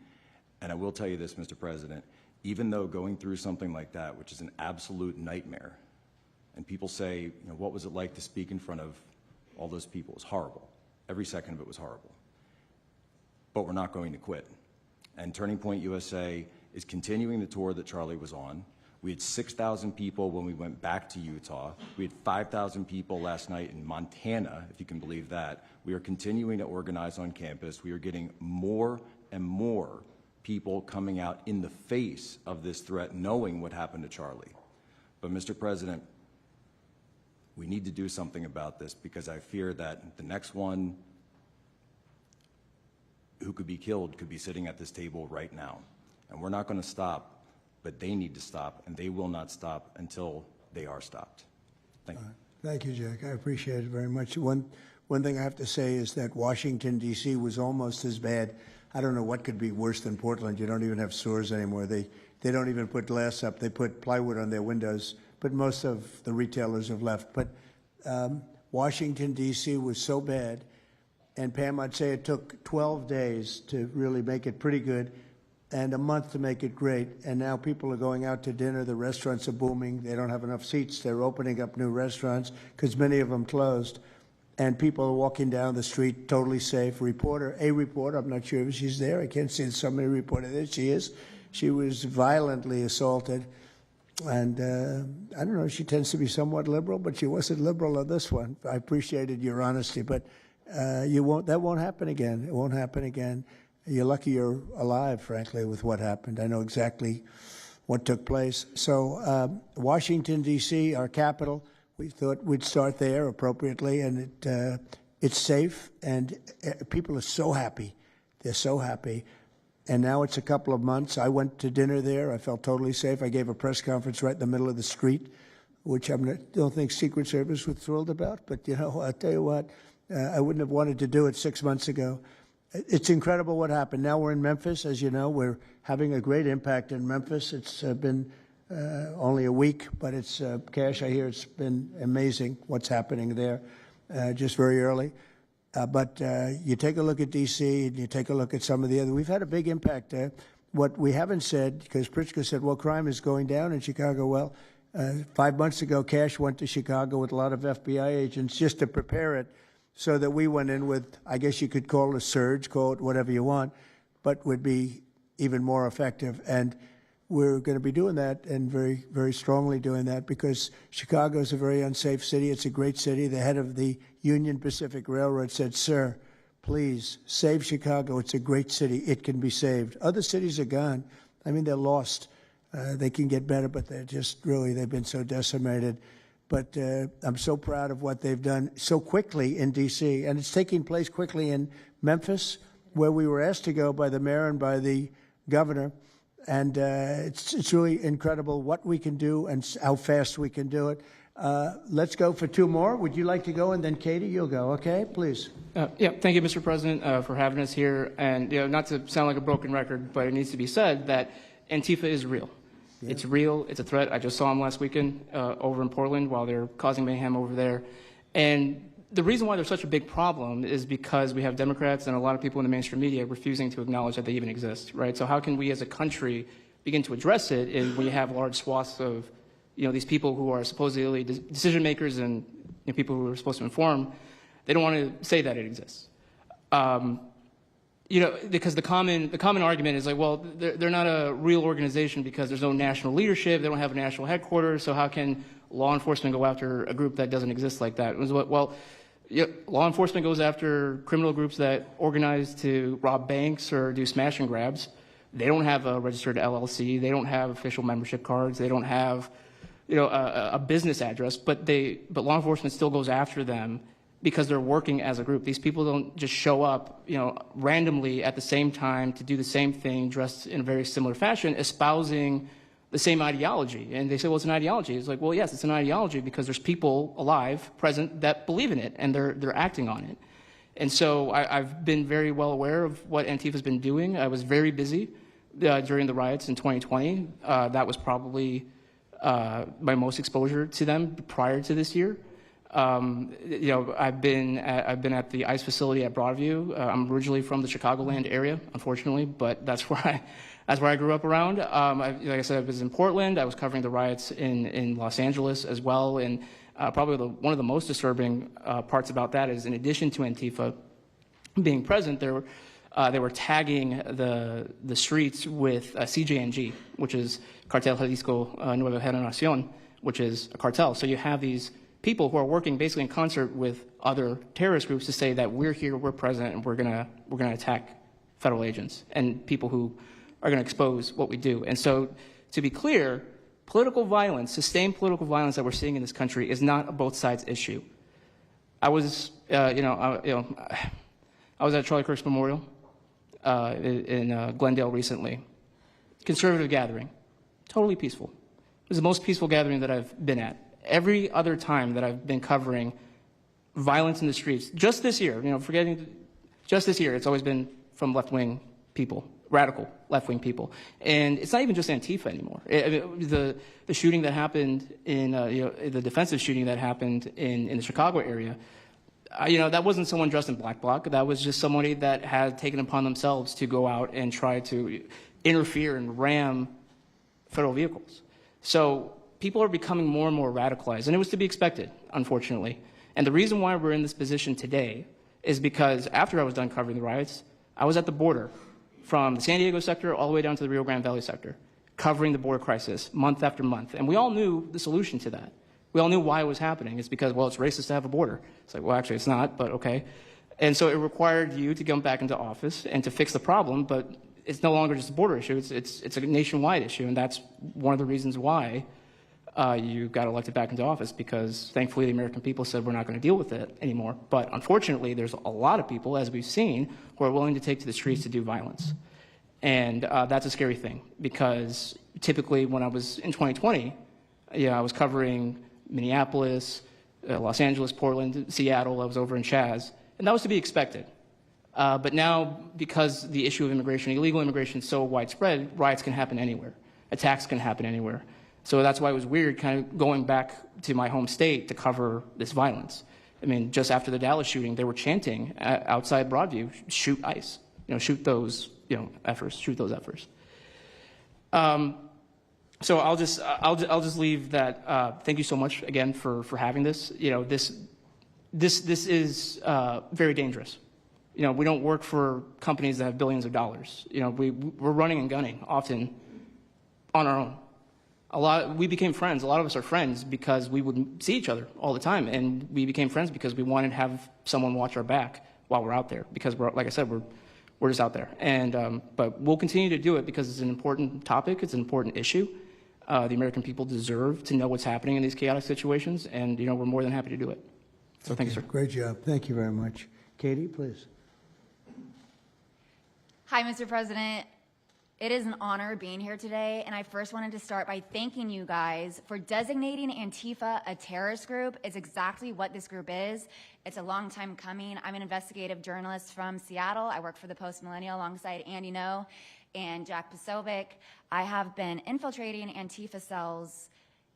And I will tell you this, Mr. President, even though going through something like that, which is an absolute nightmare, and people say, you know, what was it like to speak in front of all those people? It was horrible. Every second of it was horrible. But we're not going to quit. And Turning Point USA is continuing the tour that Charlie was on. We had 6,000 people when we went back to Utah. We had 5,000 people last night in Montana, if you can believe that. We are continuing to organize on campus. We are getting more and more people coming out in the face of this threat, knowing what happened to Charlie. But Mr. President, we need to do something about this, because I fear that the next one who could be killed could be sitting at this table right now. And we're not going to stop, but they need to stop, and they will not stop until they are stopped. Thank you. Thank you, Jack. I appreciate it very much. One thing I have to say is that Washington, D.C. was almost as bad. I don't know what could be worse than Portland. You don't even have stores anymore. They don't even put glass up. They put plywood on their windows, but most of the retailers have left. But Washington, D.C. was so bad, and Pam, I'd say it took 12 days to really make it pretty good, and a month to make it great. And now people are going out to dinner. The restaurants are booming. They don't have enough seats. They're opening up new restaurants because many of them closed. And people are walking down the street totally safe. A reporter, I'm not sure if she's there. I can't see somebody reported it. She is. She was violently assaulted. And I don't know, she tends to be somewhat liberal, but she wasn't liberal on this one. I appreciated your honesty, but that won't happen again. It won't happen again. You're lucky you're alive, frankly, with what happened. I know exactly what took place. So Washington, D.C., our capital, we thought we'd start there appropriately, and it's safe, and people are so happy. They're so happy. And now it's a couple of months. I went to dinner there. I felt totally safe. I gave a press conference right in the middle of the street, which I don't think Secret Service was thrilled about. But, you know, I'll tell you what, I wouldn't have wanted to do it 6 months ago. It's incredible what happened. Now we're in Memphis. As you know, we're having a great impact in Memphis. It's been only a week, but it's, Cash, I hear it's been amazing what's happening there just very early. But you take a look at D.C. and you take a look at some of the other. We've had a big impact there. What we haven't said, because Pritzker said, well, crime is going down in Chicago. Well, 5 months ago, Cash went to Chicago with a lot of FBI agents just to prepare it, so that we went in with, I guess you could call it a surge, call it whatever you want, but would be even more effective. And we're going to be doing that, and very, very strongly doing that, because Chicago is a very unsafe city. It's a great city. The head of the Union Pacific Railroad said, sir, please save Chicago. It's a great city. It can be saved. Other cities are gone. I mean, they're lost. They can get better, but they're just really, they've been so decimated. But I'm so proud of what they've done so quickly in D.C., and it's taking place quickly in Memphis, where we were asked to go by the mayor and by the governor. And it's really incredible what we can do and how fast we can do it. Let's go for two more. Would you like to go? And then Katie, you'll go. Okay, please. Yeah, thank you, Mr. President, for having us here. And not to sound like a broken record, but it needs to be said that Antifa is real. Yeah. It's real. It's a threat. I just saw them last weekend over in Portland while they're causing mayhem over there. And the reason why there's such a big problem is because we have Democrats and a lot of people in the mainstream media refusing to acknowledge that they even exist, right? So how can we as a country begin to address it if we have large swaths of, these people who are supposedly decision makers and people who are supposed to inform, they don't want to say that it exists. Because the common argument is like, well, they're not a real organization because there's no national leadership, they don't have a national headquarters, so how can law enforcement go after a group that doesn't exist like that? Well, law enforcement goes after criminal groups that organize to rob banks or do smash and grabs. They don't have a registered LLC, they don't have official membership cards, they don't have a business address, but law enforcement still goes after them because they're working as a group. These people don't just show up, randomly at the same time to do the same thing, dressed in a very similar fashion, espousing the same ideology. And they say, well, it's an ideology. It's like, well, yes, it's an ideology because there's people alive, present, that believe in it, and they're acting on it. And so I've been very well aware of what Antifa's been doing. I was very busy during the riots in 2020. That was probably my most exposure to them prior to this year. I've been at the ICE facility at Broadview. I'm originally from the Chicagoland area, unfortunately, but that's where I grew up around. Like I said, I was in Portland. I was covering the riots in Los Angeles as well. And probably one of the most disturbing parts about that is, in addition to Antifa being present, they were tagging the streets with CJNG, which is Cartel Jalisco Nueva Generación, which is a cartel. So you have these people who are working basically in concert with other terrorist groups to say that we're here, we're present, and we're gonna attack federal agents and people who are gonna expose what we do. And so, to be clear, political violence, sustained political violence that we're seeing in this country is not a both sides issue. I was, I was at Charlie Kirk's memorial in Glendale recently. Conservative gathering, totally peaceful. It was the most peaceful gathering that I've been at. Every other time that I've been covering violence in the streets, just this year, just this year, it's always been from left-wing people, radical left-wing people. And it's not even just Antifa anymore. The shooting that happened in, the defensive shooting that happened in the Chicago area, that wasn't someone dressed in black bloc. That was just somebody that had taken upon themselves to go out and try to interfere and ram federal vehicles. So people are becoming more and more radicalized, and it was to be expected, unfortunately. And the reason why we're in this position today is because after I was done covering the riots, I was at the border from the San Diego sector all the way down to the Rio Grande Valley sector, covering the border crisis month after month. And we all knew the solution to that. We all knew why it was happening. It's because, well, it's racist to have a border. It's like, well, actually, it's not, but okay. And so it required you to come back into office and to fix the problem, but it's no longer just a border issue. It's a nationwide issue, and that's one of the reasons why you got elected back into office, because thankfully the American people said we're not going to deal with it anymore. But unfortunately, there's a lot of people, as we've seen, who are willing to take to the streets to do violence. And that's a scary thing, because typically when I was in 2020, I was covering Minneapolis, Los Angeles, Portland, Seattle. I was over in Chaz, and that was to be expected. But now, because the issue of immigration, illegal immigration, is so widespread, riots can happen anywhere. Attacks can happen anywhere. So that's why it was weird kind of going back to my home state to cover this violence. I mean, just after the Dallas shooting, they were chanting outside Broadview, shoot ICE, shoot those, efforts, shoot those efforts. So I'll just leave that. Thank you so much again for having this. This is very dangerous. We don't work for companies that have billions of dollars. We're running and gunning often on our own. We became friends. A lot of us are friends because we would see each other all the time, and we became friends because we wanted to have someone watch our back while we're out there. Because like I said, we're just out there. And but we'll continue to do it because it's an important topic. It's an important issue. The American people deserve to know what's happening in these chaotic situations, and we're more than happy to do it. So thank you, sir. Great job. Thank you very much. Katie, please. Hi, Mr. President. It is an honor being here today, and I first wanted to start by thanking you guys for designating Antifa a terrorist group. It's exactly what this group is. It's a long time coming. I'm an investigative journalist from Seattle. I work for the Post Millennial alongside Andy No and Jack Posobiec. I have been infiltrating Antifa cells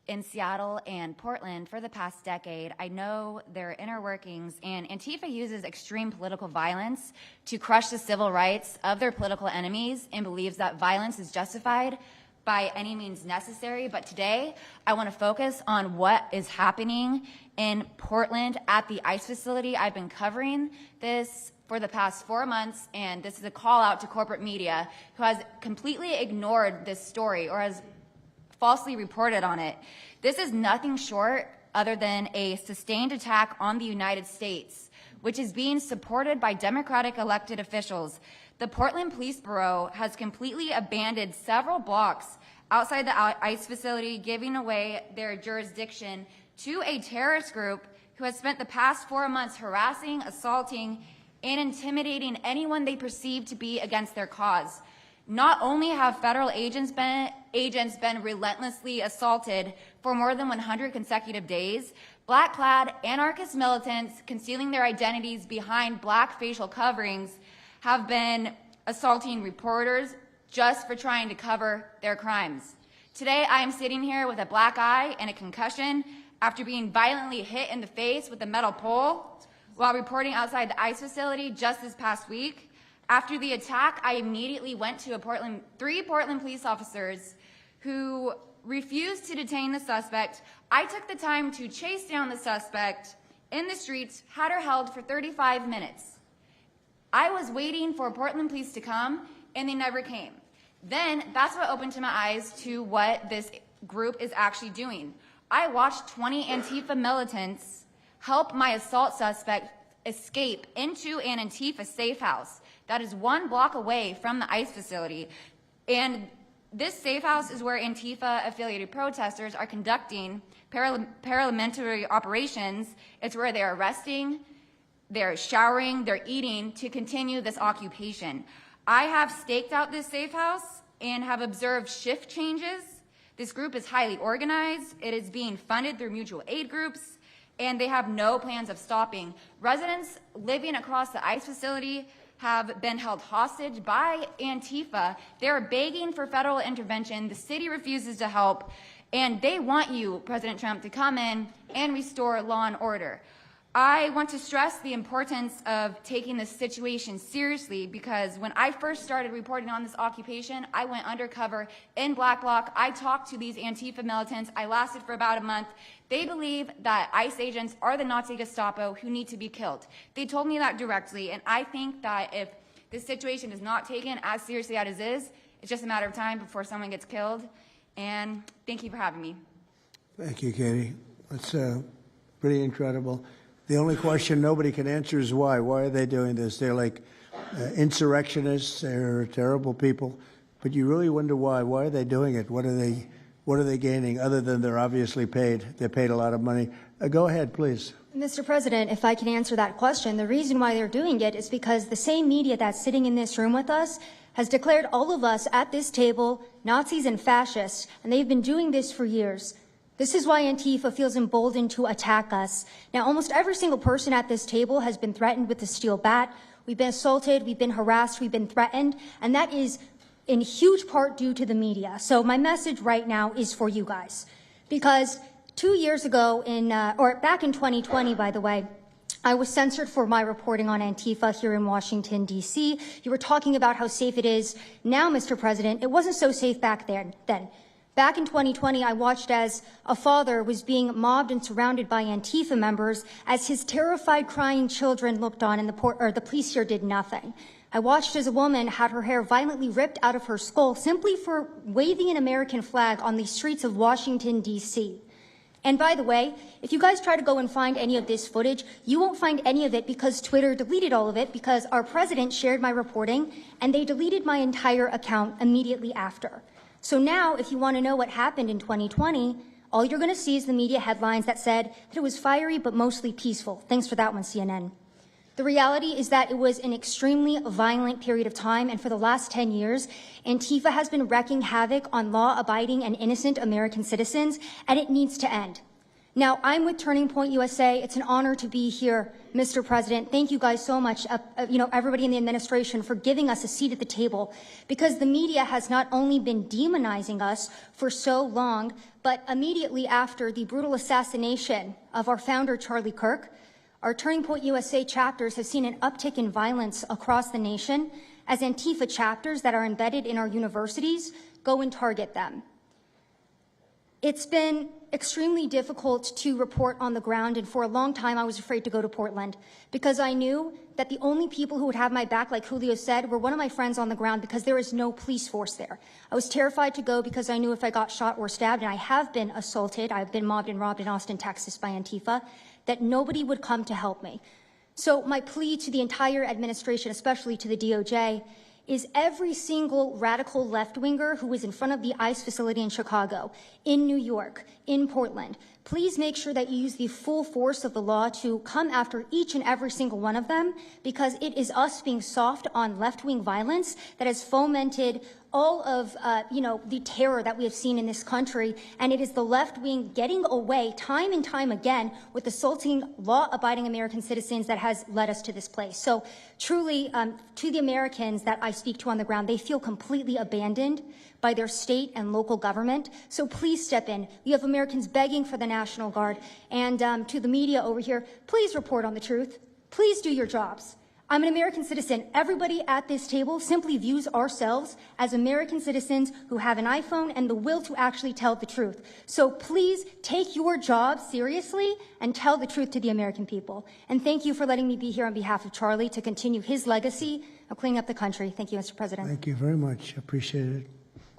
in Seattle and Portland for the past decade. I know their inner workings, and Antifa uses extreme political violence to crush the civil rights of their political enemies and believes that violence is justified by any means necessary. But today, I want to focus on what is happening in Portland at the ICE facility. I've been covering this for the past 4 months, and this is a call out to corporate media who has completely ignored this story or has falsely reported on it. This is nothing short other than a sustained attack on the United States, which is being supported by Democratic elected officials. The Portland Police Bureau has completely abandoned several blocks outside the ICE facility, giving away their jurisdiction to a terrorist group who has spent the past 4 months harassing, assaulting, and intimidating anyone they perceive to be against their cause. Not only have federal agents been relentlessly assaulted for more than 100 consecutive days, black-clad anarchist militants concealing their identities behind black facial coverings have been assaulting reporters just for trying to cover their crimes. Today, I am sitting here with a black eye and a concussion after being violently hit in the face with a metal pole while reporting outside the ICE facility just this past week. After the attack, I immediately went to three Portland police officers who refused to detain the suspect. I took the time to chase down the suspect in the streets, had her held for 35 minutes. I was waiting for Portland police to come, and they never came. Then that's what opened my eyes to what this group is actually doing. I watched 20 Antifa militants help my assault suspect escape into an Antifa safe house that is 1 block away from the ICE facility. And this safe house is where Antifa-affiliated protesters are conducting paramilitary operations. It's where they're arresting, they're showering, they're eating to continue this occupation. I have staked out this safe house and have observed shift changes. This group is highly organized. It is being funded through mutual aid groups, and they have no plans of stopping. Residents living across the ICE facility have been held hostage by Antifa. They're begging for federal intervention. The city refuses to help, and they want you, President Trump, to come in and restore law and order. I want to stress the importance of taking this situation seriously because when I first started reporting on this occupation, I went undercover in Black Bloc. I talked to these Antifa militants. I lasted for about a month. They believe that ICE agents are the Nazi Gestapo who need to be killed. They told me that directly, and I think that if this situation is not taken as seriously as it is, it's just a matter of time before someone gets killed. And thank you for having me. Thank you, Katie. That's pretty incredible. The only question nobody can answer is why. Why are they doing this? They're like insurrectionists. They're terrible people. But you really wonder why. Why are they doing it? What are they gaining other than they're obviously paid? They're paid a lot of money. Go ahead, please. Mr. President, if I can answer that question, the reason why they're doing it is because the same media that's sitting in this room with us has declared all of us at this table Nazis and fascists, and they've been doing this for years. This is why Antifa feels emboldened to attack us. Now, almost every single person at this table has been threatened with a steel bat. We've been assaulted, we've been harassed, we've been threatened, and that is in huge part due to the media. So my message right now is for you guys. Because 2 years ago, or back in 2020, by the way, I was censored for my reporting on Antifa here in Washington, D.C. You were talking about how safe it is now, Mr. President. It wasn't so safe back then. Back in 2020, I watched as a father was being mobbed and surrounded by Antifa members as his terrified, crying children looked on and the police here did nothing. I watched as a woman had her hair violently ripped out of her skull simply for waving an American flag on the streets of Washington, D.C. And by the way, if you guys try to go and find any of this footage, you won't find any of it because Twitter deleted all of it because our president shared my reporting and they deleted my entire account immediately after. So now, if you want to know what happened in 2020, all you're going to see is the media headlines that said that it was fiery but mostly peaceful. Thanks for that one, CNN. The reality is that it was an extremely violent period of time, and for the last 10 years, Antifa has been wreaking havoc on law-abiding and innocent American citizens, and it needs to end. Now, I'm with Turning Point USA. It's an honor to be here, Mr. President. Thank you guys so much, everybody in the administration, for giving us a seat at the table, because the media has not only been demonizing us for so long, but immediately after the brutal assassination of our founder, Charlie Kirk, our Turning Point USA chapters have seen an uptick in violence across the nation as Antifa chapters that are embedded in our universities go and target them. It's been extremely difficult to report on the ground, and for a long time I was afraid to go to Portland because I knew that the only people who would have my back, like Julio said, were one of my friends on the ground because there is no police force there. I was terrified to go because I knew if I got shot or stabbed, and I have been assaulted, I've been mobbed and robbed in Austin, Texas by Antifa, that nobody would come to help me. So my plea to the entire administration, especially to the DOJ, is every single radical left-winger who is in front of the ICE facility in Chicago, in New York, in Portland, please make sure that you use the full force of the law to come after each and every single one of them, because it is us being soft on left-wing violence that has fomented all of, the terror that we have seen in this country, and it is the left wing getting away time and time again with assaulting law-abiding American citizens that has led us to this place. So truly, to the Americans that I speak to on the ground, they feel completely abandoned by their state and local government. So please step in. We have Americans begging for the National Guard. And to the media over here, please report on the truth. Please do your jobs. I'm an American citizen. Everybody at this table simply views ourselves as American citizens who have an iPhone and the will to actually tell the truth. So please take your job seriously and tell the truth to the American people. And thank you for letting me be here on behalf of Charlie to continue his legacy of cleaning up the country. Thank you, Mr. President. Thank you very much. Appreciate it.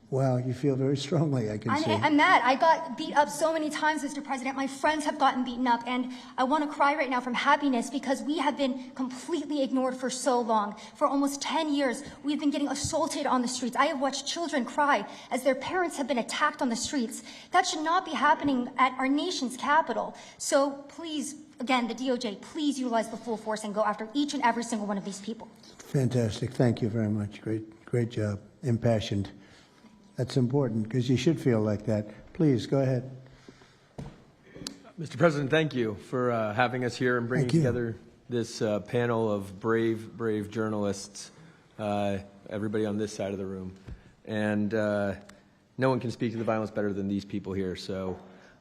Wow, you feel very strongly, I can see. I'm mad. I got beat up so many times, Mr. President. My friends have gotten beaten up, and I want to cry right now from happiness because we have been completely ignored for so long. For almost 10 years, we've been getting assaulted on the streets. I have watched children cry as their parents have been attacked on the streets. That should not be happening at our nation's capital. So please, again, the DOJ, please utilize the full force and go after each and every single one of these people. Fantastic. Thank you very much. Great job. Impassioned. That's important because you should feel like that. Please, go ahead. Mr. President, thank you for having us here and bringing together this panel of brave journalists, everybody on this side of the room. And no one can speak to the violence better than these people here. So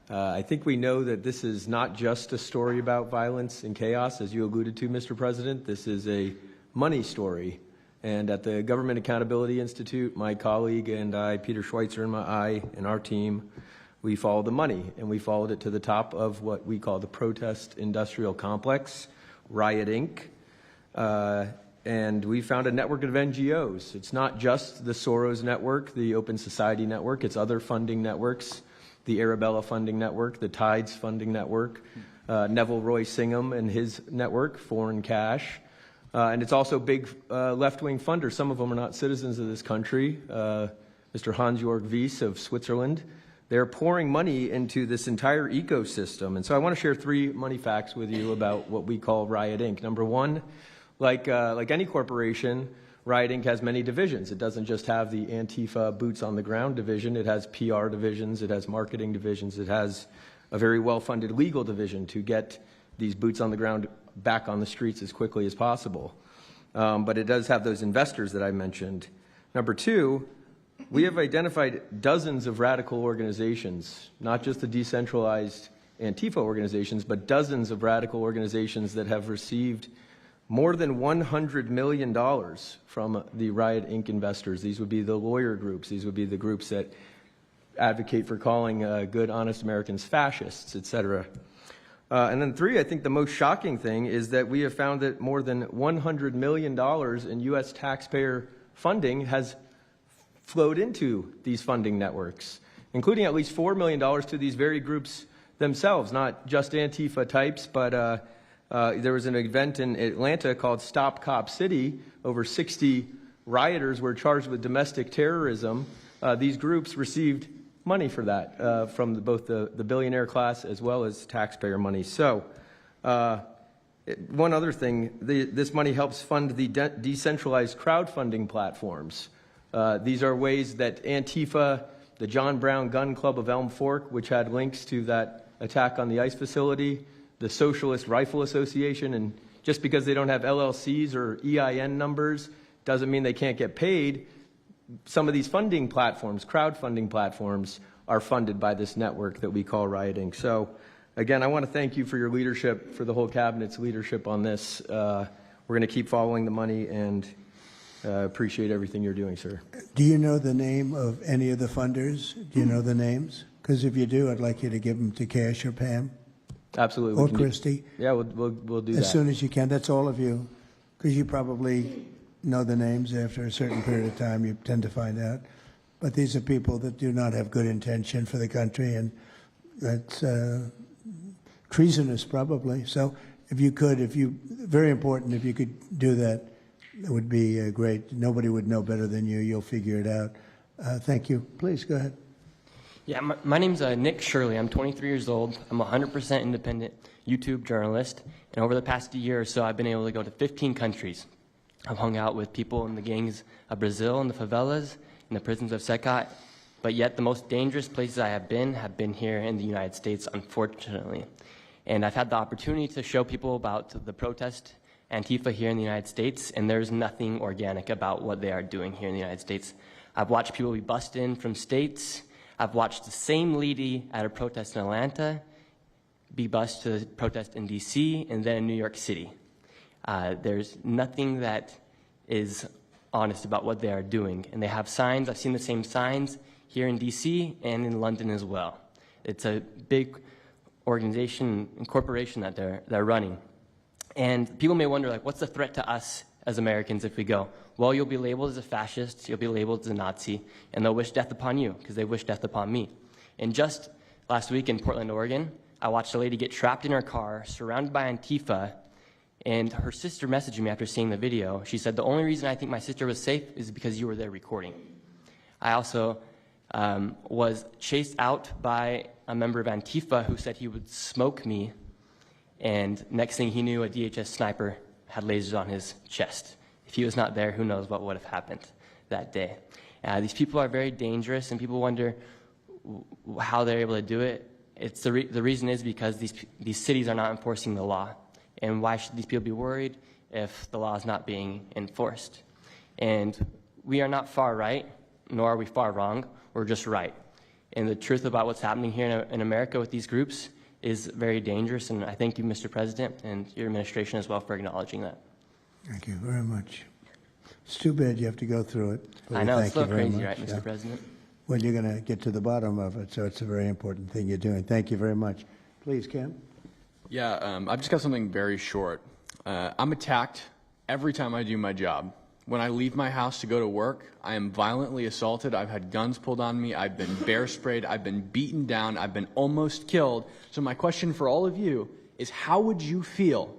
I think we know that this is not just a story about violence and chaos, as you alluded to, Mr. President. This is a money story. And at the Government Accountability Institute, my colleague and I, Peter Schweitzer and our team, we followed the money, and we followed it to the top of what we call the protest industrial complex, Riot Inc. And we found a network of NGOs. It's not just the Soros network, the Open Society network, it's other funding networks, the Arabella funding network, the Tides funding network, Neville Roy Singham and his network, Foreign Cash. And it's also big left-wing funders. Some of them are not citizens of this country. Mr. Hans-Jörg Wyss of Switzerland. They're pouring money into this entire ecosystem. And so I want to share 3 money facts with you about what we call Riot Inc. Number one, like any corporation, Riot Inc. has many divisions. It doesn't just have the Antifa boots on the ground division. It has PR divisions. It has marketing divisions. It has a very well-funded legal division to get these boots on the ground back on the streets as quickly as possible. But it does have those investors that I mentioned. Number 2, we have identified dozens of radical organizations, not just the decentralized Antifa organizations, but dozens of radical organizations that have received more than $100 million from the Riot Inc. investors. These would be the lawyer groups. These would be the groups that advocate for calling good, honest Americans fascists, et cetera. And then three, I think the most shocking thing is that we have found that more than $100 million in U.S. taxpayer funding has flowed into these funding networks, including at least $4 million to these very groups themselves, not just Antifa types, but there was an event in Atlanta called Stop Cop City. Over 60 rioters were charged with domestic terrorism. These groups received money for that from both the billionaire class as well as taxpayer money. So one other thing, this money helps fund the decentralized crowdfunding platforms. These are ways that Antifa, the John Brown Gun Club of Elm Fork, which had links to that attack on the ICE facility, the Socialist Rifle Association, and just because they don't have LLCs or EIN numbers doesn't mean they can't get paid. Some of these funding platforms, crowdfunding platforms, are funded by this network that we call Riot Inc. So, again, I want to thank you for your leadership, for the whole cabinet's leadership on this. We're going to keep following the money and appreciate everything you're doing, sir. Do you know the name of any of the funders? Do you know the names? Because if you do, I'd like you to give them to Cash or Pam. Absolutely. Or Christy. Yeah, we'll do that. As soon as you can. That's all of you. Because you probably know the names after a certain period of time. You tend to find out. But these are people that do not have good intention for the country, and that's treasonous probably. So if you could, very important, if you could do that, it would be great. Nobody would know better than you. You'll figure it out. Thank you. Please, go ahead. Yeah, my name's Nick Shirley. I'm 23 years old. I'm a 100% independent YouTube journalist. And over the past year or so, I've been able to go to 15 countries. I've hung out with people in the gangs of Brazil, in the favelas, in the prisons of Secot. But yet the most dangerous places I have been here in the United States, unfortunately. And I've had the opportunity to show people about the protest Antifa here in the United States, and there's nothing organic about what they are doing here in the United States. I've watched people be bussed in from states. I've watched the same lady at a protest in Atlanta be bused to protest in D.C. and then in New York City. There's nothing that is honest about what they are doing. And they have signs. I've seen the same signs here in D.C. and in London as well. It's a big organization and corporation that they're running. And people may wonder, like, what's the threat to us as Americans if we go? Well, you'll be labeled as a fascist, you'll be labeled as a Nazi, and they'll wish death upon you because they wish death upon me. And just last week in Portland, Oregon, I watched a lady get trapped in her car, surrounded by Antifa, and her sister messaged me after seeing the video. She said, the only reason I think my sister was safe is because you were there recording. I also was chased out by a member of Antifa who said he would smoke me, and next thing he knew, a DHS sniper had lasers on his chest. If he was not there, who knows what would have happened that day. These people are very dangerous, and people wonder how they're able to do it. It's the reason is because these cities are not enforcing the law. And why should these people be worried if the law is not being enforced? And we are not far right, nor are we far wrong. We're just right. And the truth about what's happening here in America with these groups is very dangerous. And I thank you, Mr. President, and your administration as well for acknowledging that. Thank you very much. It's too bad you have to go through it. I know, it's a little crazy, much. right, Mr. President? Well, you're going to get to the bottom of it, so it's a very important thing you're doing. Thank you very much. Please, Cam. Yeah, I've just got something very short. I'm attacked every time I do my job. When I leave my house to go to work, I am violently assaulted. I've had guns pulled on me. I've been bear sprayed. I've been beaten down. I've been almost killed. So my question for all of you is, how would you feel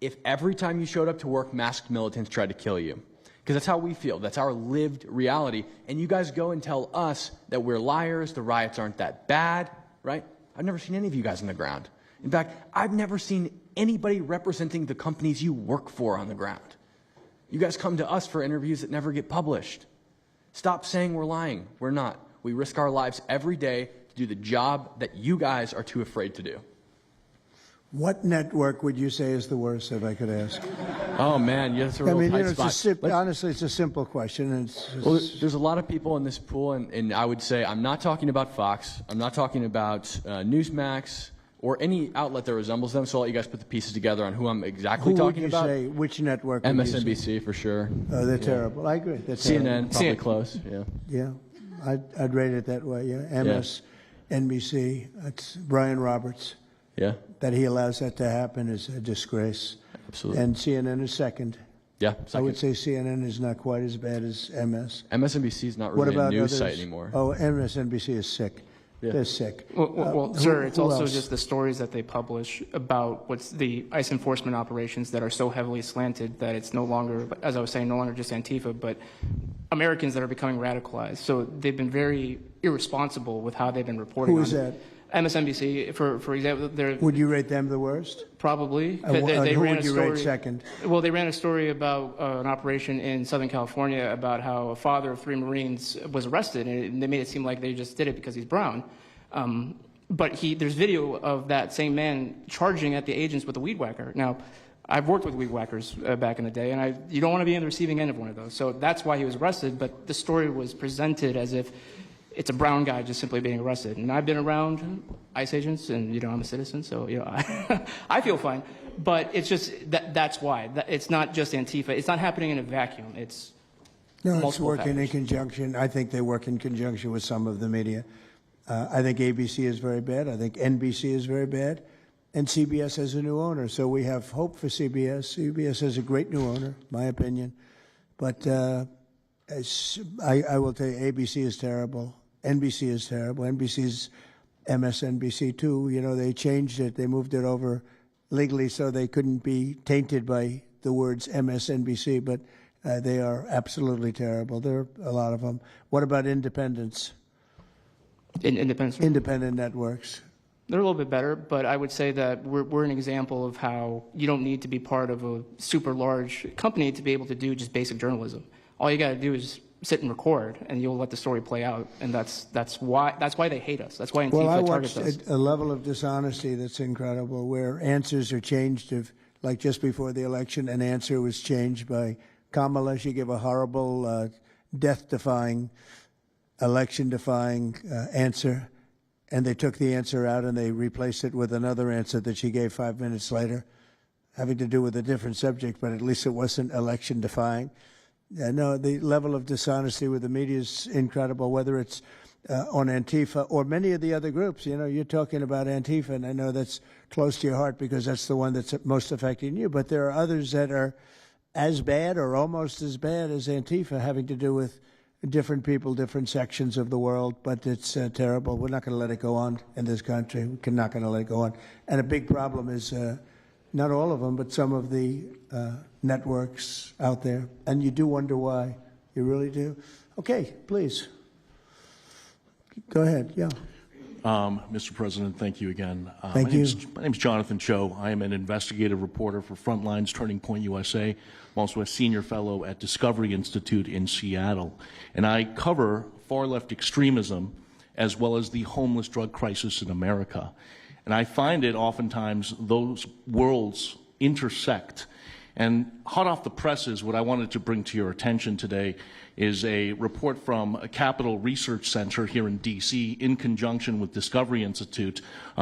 if every time you showed up to work, masked militants tried to kill you? Because that's how we feel. That's our lived reality. And you guys go and tell us that we're liars, the riots aren't that bad, right? I've never seen any of you guys on the ground. In fact, I've never seen anybody representing the companies you work for on the ground. You guys come to us for interviews that never get published. Stop saying we're lying. We're not. We risk our lives every day to do the job that you guys are too afraid to do. What network would you say is the worst, if I could ask? Oh, man, that's a real tight spot. Honestly, it's a simple question. And well, there's a lot of people in this pool, and I would say I'm not talking about Fox. I'm not talking about Newsmax or any outlet that resembles them. So I'll let you guys put the pieces together on who I'm exactly talking about. Who would you say? Which network? MSNBC for sure. Oh, they're terrible. I agree. They're CNN, terrible. probably close. Yeah. Yeah, I'd rate it that way. Yeah, MSNBC. That's Brian Roberts. Yeah. That he allows that to happen is a disgrace. Absolutely. And CNN is second. Yeah, second. I would say CNN is not quite as bad as MS. MSNBC is not really a news site anymore. Oh, MSNBC is sick. Yeah. They're sick. Well, sir, it's also else? just the stories that they publish about what's the ICE enforcement operations that are so heavily slanted that it's no longer, as I was saying, no longer just Antifa, but Americans that are becoming radicalized. So they've been very irresponsible with how they've been reporting. Who is that? MSNBC, for example. Would you rate them the worst? Probably. Who would you rate second? Well, they ran a story about an operation in Southern California about how a father of 3 Marines was arrested, and they made it seem like they just did it because he's brown. But there's video of that same man charging at the agents with a weed whacker. Now, I've worked with weed whackers back in the day, and you don't want to be on the receiving end of one of those. So that's why he was arrested, but the story was presented as if it's a brown guy just simply being arrested. And I've been around ICE agents, and, I'm a citizen, so, I feel fine. But it's just, that's why. It's not just Antifa. It's not happening in a vacuum. It's working in conjunction. I think they work in conjunction with some of the media. I think ABC is very bad. I think NBC is very bad. And CBS has a new owner, so we have hope for CBS. CBS has a great new owner, my opinion. But I will tell you, ABC is terrible. NBC is terrible. NBC's MSNBC too. They changed it. They moved it over legally so they couldn't be tainted by the words MSNBC, but they are absolutely terrible. There are a lot of them. What about independents? Independent networks. They're a little bit better, but I would say that we're an example of how you don't need to be part of a super large company to be able to do just basic journalism. All you got to do is sit and record, and you'll let the story play out. And that's why they hate us. That's why Antifa targets us. Well, I watched a level of dishonesty that's incredible, where answers are changed. Like just before the election, an answer was changed by Kamala. She gave a horrible, death-defying, election-defying answer, and they took the answer out and they replaced it with another answer that she gave 5 minutes later, having to do with a different subject, but at least it wasn't election-defying. No, the level of dishonesty with the media is incredible, whether it's on Antifa or many of the other groups. You're talking about Antifa, and I know that's close to your heart because that's the one that's most affecting you, but there are others that are as bad or almost as bad as Antifa, having to do with different people, different sections of the world, but it's terrible. We're not going to let it go on in this country. We're not going to let it go on. And a big problem is not all of them, but some of the networks out there. And you do wonder why. You really do. Okay, please. Go ahead. Yeah. Mr. President, thank you again. Thank you. My name is Jonathan Cho. I am an investigative reporter for Frontlines Turning Point USA. I'm also a senior fellow at Discovery Institute in Seattle. And I cover far-left extremism as well as the homeless drug crisis in America. And I find it oftentimes those worlds intersect. And hot off the presses, what I wanted to bring to your attention today is a report from a Capital Research Center here in D.C. in conjunction with Discovery Institute.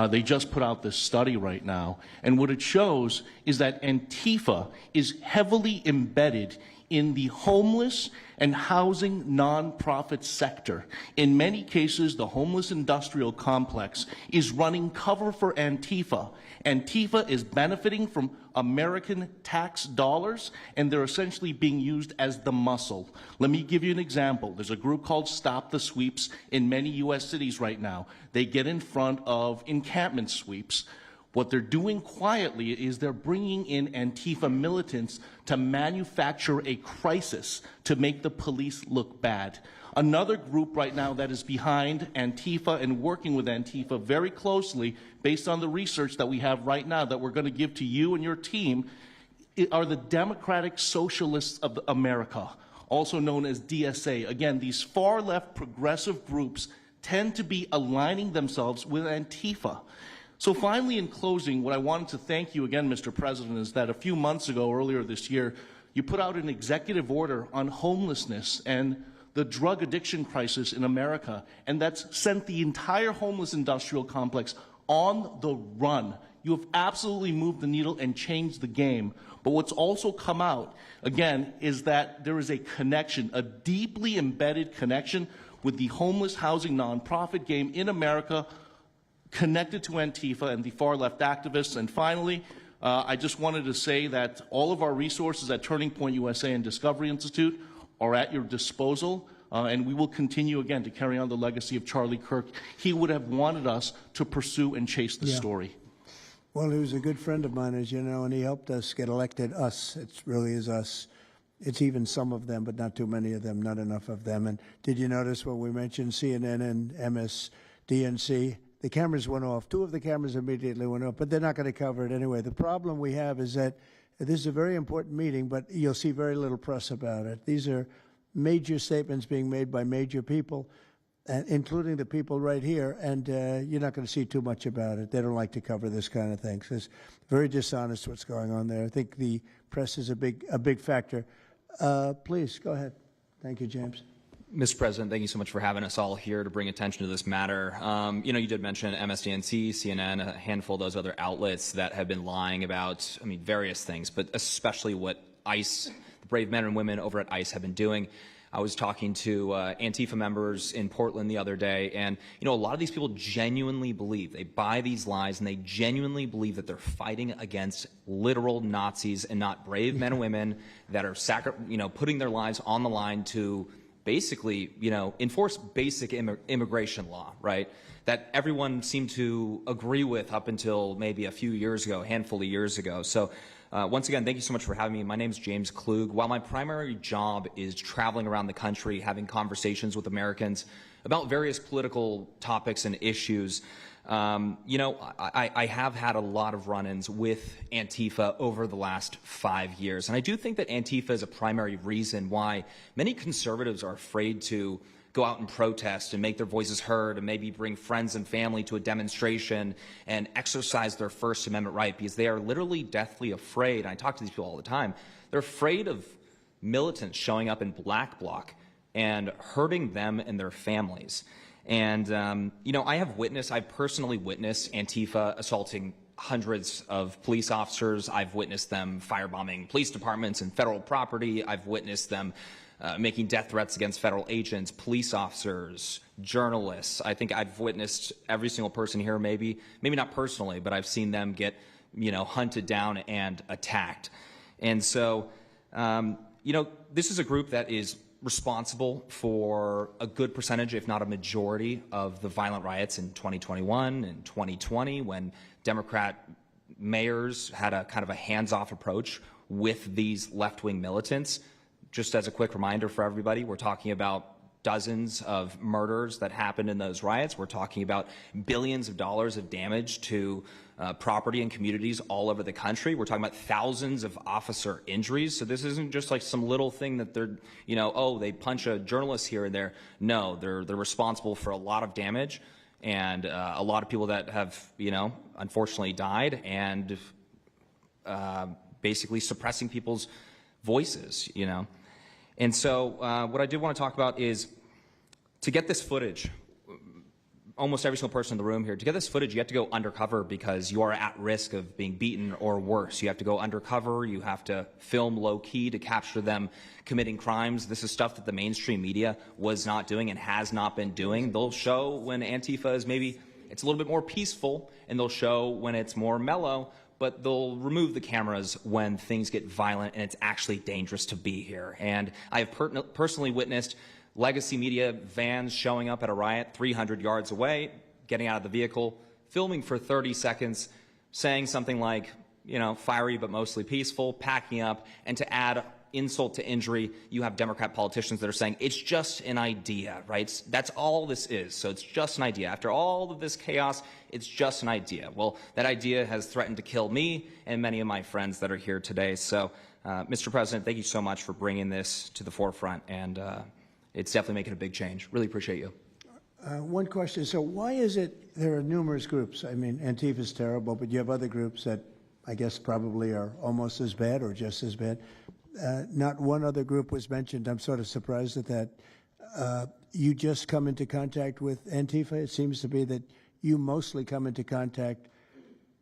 They just put out this study right now. And what it shows is that Antifa is heavily embedded in the homeless and housing nonprofit sector. In many cases, the homeless industrial complex is running cover for Antifa. Antifa is benefiting from American tax dollars, and they're essentially being used as the muscle. Let me give you an example. There's a group called Stop the Sweeps in many U.S. cities right now. They get in front of encampment sweeps. What they're doing quietly is they're bringing in Antifa militants to manufacture a crisis to make the police look bad. Another group right now that is behind Antifa and working with Antifa very closely, based on the research that we have right now that we're going to give to you and your team, are the Democratic Socialists of America, also known as DSA. Again, these far-left progressive groups tend to be aligning themselves with Antifa. So finally, in closing, what I wanted to thank you again, Mr. President, is that a few months ago, earlier this year, you put out an executive order on homelessness and the drug addiction crisis in America, and that's sent the entire homeless industrial complex on the run. You have absolutely moved the needle and changed the game. But what's also come out, again, is that there is a connection, a deeply embedded connection with the homeless housing nonprofit game in America, connected to Antifa and the far-left activists. And finally, I just wanted to say that all of our resources at Turning Point USA and Discovery Institute are at your disposal, and we will continue again to carry on the legacy of Charlie Kirk. He would have wanted us to pursue and chase the story. Well, he was a good friend of mine, as you know, and he helped us get elected. Us, it really is us. It's even some of them, but not too many of them, not enough of them. And did you notice when we mentioned CNN and MSDNC, the cameras went off. 2 of the cameras immediately went off, but they're not going to cover it anyway. The problem we have is that this is a very important meeting, but you'll see very little press about it. These are major statements being made by major people, including the people right here, and you're not going to see too much about it. They don't like to cover this kind of thing. So it's very dishonest what's going on there. I think the press is a big factor. Please, go ahead. Thank you, James. Mr. President, thank you so much for having us all here to bring attention to this matter. You know, you did mention MSDNC, CNN, a handful of those other outlets that have been lying about, I mean, various things, but especially what ICE, the brave men and women over at ICE have been doing. I was talking to Antifa members in Portland the other day, and, you know, a lot of these people genuinely believe, they buy these lies, and they genuinely believe that they're fighting against literal Nazis and not brave men and women that are, putting their lives on the line to basically, enforce basic immigration law, right? That everyone seemed to agree with up until maybe a few years ago, a handful of years ago. So once again, thank you so much for having me. My name is James Klug. While my primary job is traveling around the country, having conversations with Americans about various political topics and issues, I have had a lot of run-ins with Antifa over the last 5 years. And I do think that Antifa is a primary reason why many conservatives are afraid to go out and protest and make their voices heard and maybe bring friends and family to a demonstration and exercise their First Amendment right, because they are literally deathly afraid. And I talk to these people all the time. They're afraid of militants showing up in black bloc and hurting them and their families. And, I've personally witnessed Antifa assaulting hundreds of police officers. I've witnessed them firebombing police departments and federal property. I've witnessed them making death threats against federal agents, police officers, journalists. I think I've witnessed every single person here, maybe not personally, but I've seen them get, hunted down and attacked. And so, this is a group that is responsible for a good percentage, if not a majority, of the violent riots in 2021 and 2020, when Democrat mayors had a kind of a hands-off approach with these left-wing militants. Just as a quick reminder for everybody, we're talking about dozens of murders that happened in those riots. We're talking about billions of dollars of damage to property and communities all over the country. We're talking about thousands of officer injuries. So this isn't just like some little thing that they're, they punch a journalist here and there. No, they're responsible for a lot of damage and a lot of people that have, unfortunately died and basically suppressing people's voices, And so what I did want to talk about is to get this footage, almost every single person in the room here, to get this footage, you have to go undercover because you are at risk of being beaten or worse. You have to go undercover. You have to film low-key to capture them committing crimes. This is stuff that the mainstream media was not doing and has not been doing. They'll show when Antifa is maybe, it's a little bit more peaceful, and they'll show when it's more mellow, but they'll remove the cameras when things get violent and it's actually dangerous to be here. And I have personally witnessed legacy media vans showing up at a riot 300 yards away, getting out of the vehicle, filming for 30 seconds, saying something like, fiery but mostly peaceful, packing up, and to add insult to injury, you have Democrat politicians that are saying, it's just an idea, right? That's all this is, so it's just an idea. After all of this chaos, it's just an idea. Well, that idea has threatened to kill me and many of my friends that are here today. So, Mr. President, thank you so much for bringing this to the forefront, and it's definitely making a big change. Really appreciate you. One question. So why is it there are numerous groups? I mean, Antifa is terrible, but you have other groups that I guess probably are almost as bad or just as bad. Not one other group was mentioned. I'm sort of surprised at that. You just come into contact with Antifa? It seems to be that you mostly come into contact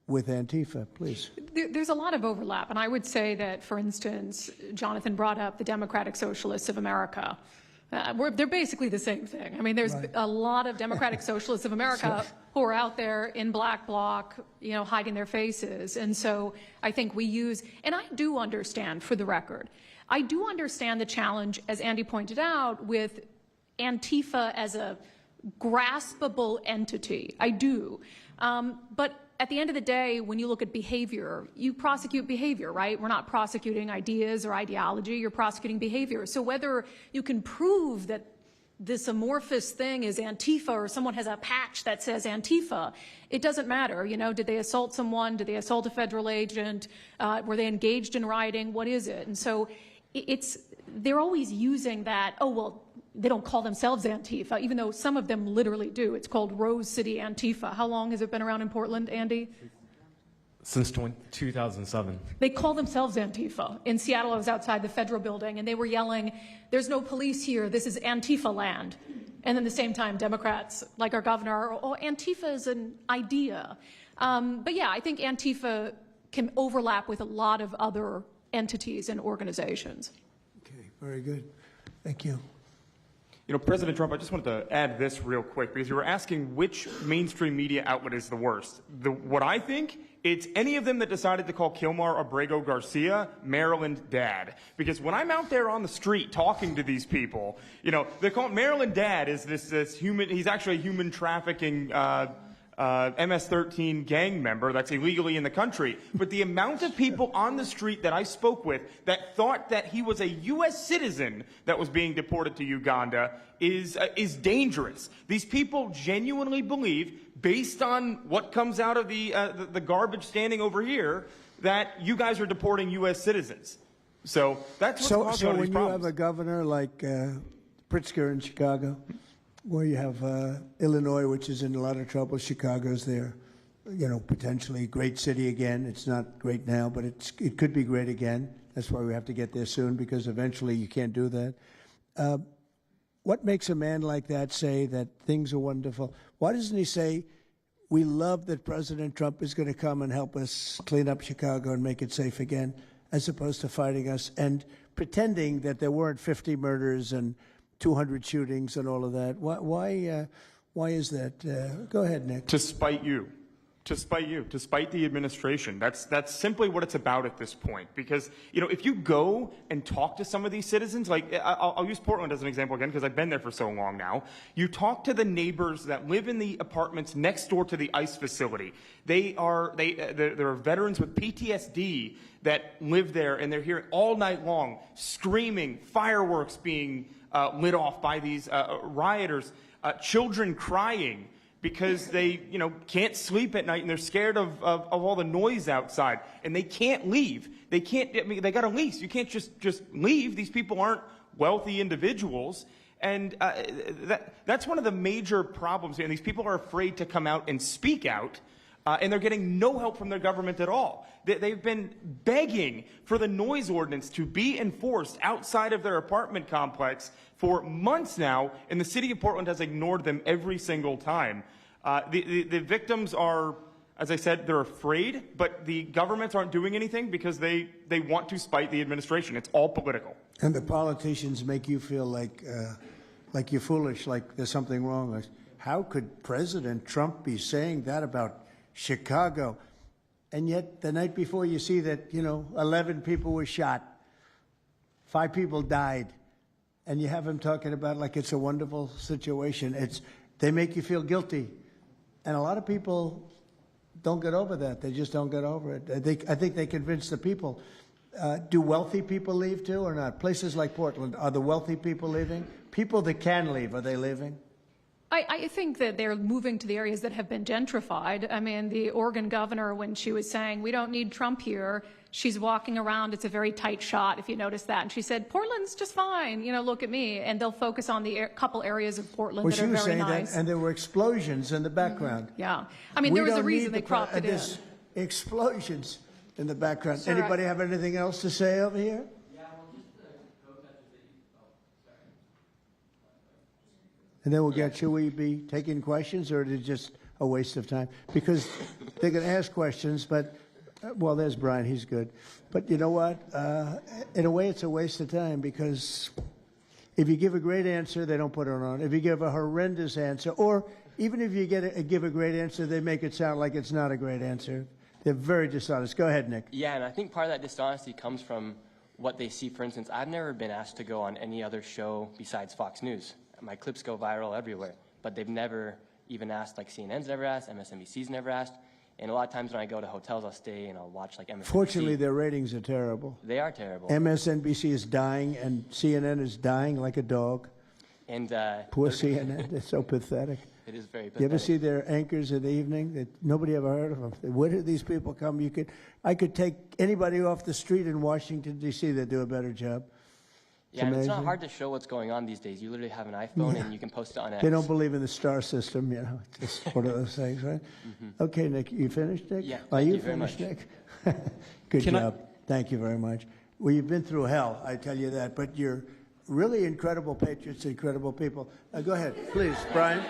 with Antifa. Please. There's a lot of overlap, and I would say that, for instance, Jonathan brought up the Democratic Socialists of America. They're basically the same thing. I mean, there's a lot of Democratic Socialists of America who are out there in black bloc, you know, hiding their faces. And so I think we use, and I do understand, for the record, I do understand the challenge, as Andy pointed out, with Antifa as a graspable entity. I do. But at the end of the day, when you look at behavior, you prosecute behavior, right? We're not prosecuting ideas or ideology, you're prosecuting behavior. So whether you can prove that this amorphous thing is Antifa or someone has a patch that says Antifa, it doesn't matter. You know, did they assault someone? Did they assault a federal agent? Were they engaged in rioting? What is it? And so they're always using that, oh, well, they don't call themselves Antifa, even though some of them literally do. It's called Rose City Antifa. How long has it been around in Portland, Andy? Since 2007. They call themselves Antifa. In Seattle, I was outside the federal building, and they were yelling, there's no police here, this is Antifa land. And then at the same time, Democrats, like our governor, oh, Antifa is an idea. But yeah, I think Antifa can overlap with a lot of other entities and organizations. Okay, very good. Thank you. You know, President Trump, I just wanted to add this real quick, because you were asking which mainstream media outlet is the worst. What I think, it's any of them that decided to call Kilmar Abrego Garcia Maryland Dad. Because when I'm out there on the street talking to these people, you know, they call Maryland Dad is this human, he's actually a human trafficking MS-13 gang member that's illegally in the country. But the amount of people on the street that I spoke with that thought that he was a U.S. citizen that was being deported to Uganda is dangerous. These people genuinely believe, based on what comes out of the garbage standing over here, that you guys are deporting U.S. citizens. So that's what's causing all these when problems. you have a governor like Pritzker in Chicago, where you have Illinois, which is in a lot of trouble. Chicago's there, you know, potentially great city again. It's not great now, but it could be great again. That's why we have to get there soon, because eventually you can't do that. What makes a man like that say that things are wonderful? Why doesn't he say, we love that President Trump is going to come and help us clean up Chicago and make it safe again, as opposed to fighting us and pretending that there weren't 50 murders and 200 shootings and all of that? Why is that? Go ahead, Nick. To spite you. To spite you. To spite the administration. That's simply what it's about at this point. Because, you know, if you go and talk to some of these citizens, like, I'll use Portland as an example again, because I've been there for so long now. You talk to the neighbors that live in the apartments next door to the ICE facility. There are veterans with PTSD that live there, and they're hearing all night long screaming, fireworks being lit off by these rioters, children crying because they, you know, can't sleep at night and they're scared of all the noise outside, and they can't leave. They can't. I mean, they got a lease. You can't just leave. These people aren't wealthy individuals, and that's one of the major problems here. And these people are afraid to come out and speak out. And they're getting no help from their government at all. They've been begging for the noise ordinance to be enforced outside of their apartment complex for months now, and the city of Portland has ignored them every single time. The victims are, as I said, they're afraid, but the governments aren't doing anything because they want to spite the administration. It's all political. And the politicians make you feel like you're foolish, like there's something wrong. Like, how could President Trump be saying that about Chicago? And yet the night before you see that, you know, 11 people were shot, 5 people died, and you have him talking about like it's a wonderful situation. They make you feel guilty. And a lot of people don't get over that. They just don't get over it. I think they convince the people. Do wealthy people leave too or not? Places like Portland, are the wealthy people leaving? People that can leave, are they leaving? I think that they're moving to the areas that have been gentrified. I mean, the Oregon governor, when she was saying, we don't need Trump here, she's walking around. It's a very tight shot, if you notice that. And she said, Portland's just fine. You know, look at me. And they'll focus on the couple areas of Portland that are very nice. That, and there were explosions in the background. Yeah. I mean, there was a reason they cropped it in. Explosions in the background. Sir, Anybody have anything else to say over here? And then we'll get, should we be taking questions, or is it just a waste of time? Because they're going to ask questions, but, well, there's Brian, he's good. But you know what? In a way, it's a waste of time, because if you give a great answer, they don't put it on. If you give a horrendous answer, or even if you give a great answer, they make it sound like it's not a great answer. They're very dishonest. Go ahead, Nick. Yeah, and I think part of that dishonesty comes from what they see. For instance, I've never been asked to go on any other show besides Fox News. My clips go viral everywhere, but they've never even asked, like CNN's never asked, MSNBC's never asked, and a lot of times when I go to hotels, I'll stay and I'll watch like MSNBC. Fortunately, their ratings are terrible. They are terrible. MSNBC is dying, and CNN is dying like a dog. And poor CNN, it's so pathetic. It is very pathetic. You ever see their anchors in the evening? That nobody ever heard of them. Where did these people come? I could take anybody off the street in Washington, D.C. that do a better job. Yeah, and it's not hard to show what's going on these days. You literally have an iPhone and you can post it on X. They don't believe in the star system, you know. It's just one of those things, right? Okay, Nick, you finished, Nick? Yeah, Are you very finished, much. Nick? Good job. Thank you very much. Well, you've been through hell, I tell you that, but you're really incredible patriots, incredible people. Go ahead, please, Brian.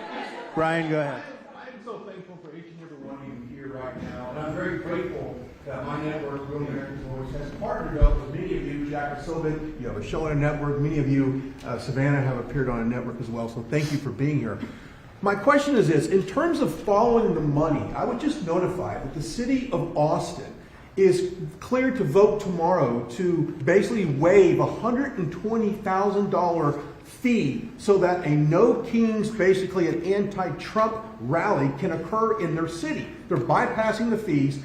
Brian, go ahead. I'm so thankful for each and every one of you here right now, and I'm very grateful that my network, Real American Voice, has partnered up with many of you. Jack and Sylvan, you have a show on a network. Many of you, Savannah, have appeared on a network as well, so thank you for being here. My question is this: in terms of following the money, I would just notify that the city of Austin is cleared to vote tomorrow to basically waive a $120,000 fee so that a No Kings, basically an anti-Trump rally, can occur in their city. They're bypassing the fees,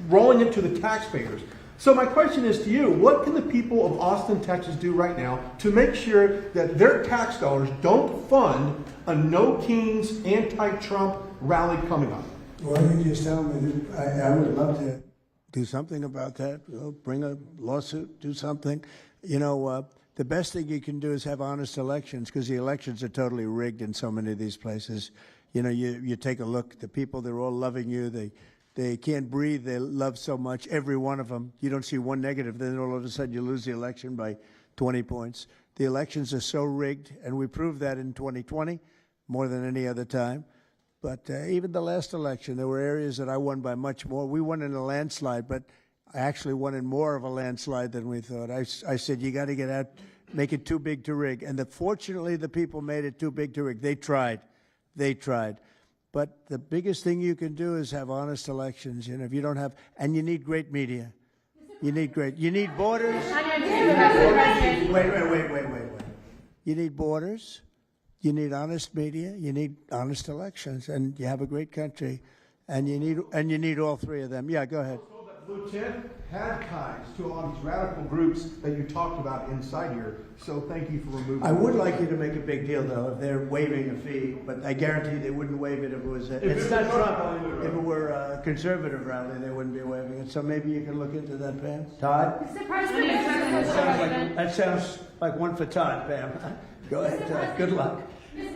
rolling it to the taxpayers. So my question is to you: what can the people of Austin, Texas do right now to make sure that their tax dollars don't fund a No Kings anti-Trump rally coming up? Well, you just tell me that I would love to do something about that. Bring a lawsuit, do something. You know, the best thing you can do is have honest elections, because the elections are totally rigged in so many of these places. You know, you take a look, the people, they're all loving you. They can't breathe. They love so much, every one of them. You don't see one negative. Then all of a sudden you lose the election by 20 points. The elections are so rigged, and we proved that in 2020 more than any other time. But even the last election, there were areas that I won by much more. We won in a landslide, but I actually won in more of a landslide than we thought. I said, you got to get out, make it too big to rig. And fortunately, the people made it too big to rig. They tried. They tried. But the biggest thing you can do is have honest elections. You know, if you don't have, and you need great media. You need borders. Wait. You need borders. You need honest media. You need honest elections, and you have a great country, and you need all three of them. Yeah, go ahead. Blue Tent had ties to a lot of these radical groups that you talked about inside here. So thank you for removing. I would like you to make a big deal, though, if they're waiving a fee, but I guarantee they wouldn't waive it if it was it's not Trump. If it were a conservative rally, they wouldn't be waiving it. So maybe you can look into that, Pam. Todd? Mr. President. That sounds like one for Todd, Pam. Go ahead, Todd. Good luck. There's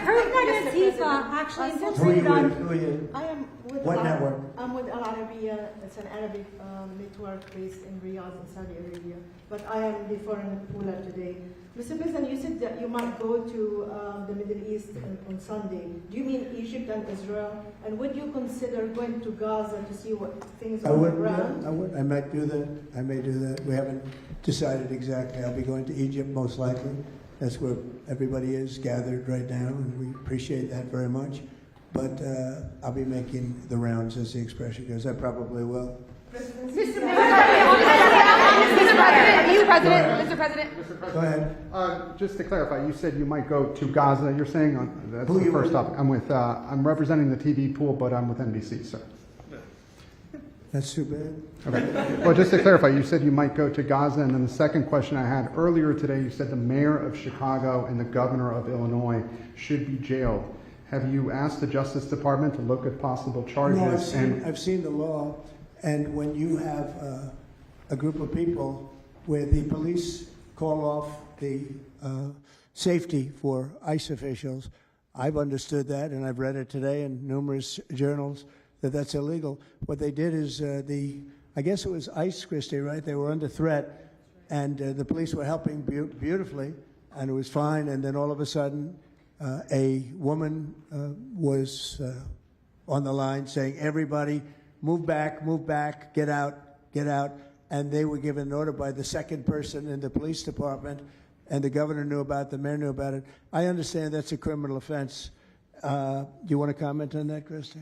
proof that Antifa actually infiltrated on. Who are you? I am with What network? I'm with Al Arabiya. It's an Arabic network based in Riyadh in Saudi Arabia. But I am the foreign ruler today. Mr. President, you said that you might go to the Middle East on Sunday. Do you mean Egypt and Israel? And would you consider going to Gaza to see what things are on the ground? I would. I might do that. I may do that. We haven't decided exactly. I'll be going to Egypt most likely. That's where everybody is gathered right now, and we appreciate that very much. But I'll be making the rounds, as the expression goes. I probably will. Mr. President. Go ahead. Just to clarify, you said you might go to Gaza. You're saying that's the first topic. I'm representing the TV pool, but I'm with NBC, sir. That's too bad. Okay. Well, just to clarify, you said you might go to Gaza, and then the second question I had earlier today, you said the mayor of Chicago and the governor of Illinois should be jailed. Have you asked the Justice Department to look at possible charges? No, I've seen the law, and when you have a group of people where the police call off the safety for ICE officials, I've understood that, and I've read it today in numerous journals, that that's illegal. What they did is I guess it was ICE, Christie, right? They were under threat, and the police were helping beautifully, and it was fine. And then all of a sudden, a woman was on the line saying, "Everybody, move back, get out." And they were given an order by the second person in the police department, and the governor knew about it, the mayor knew about it. I understand that's a criminal offense. Do you want to comment on that, Christie?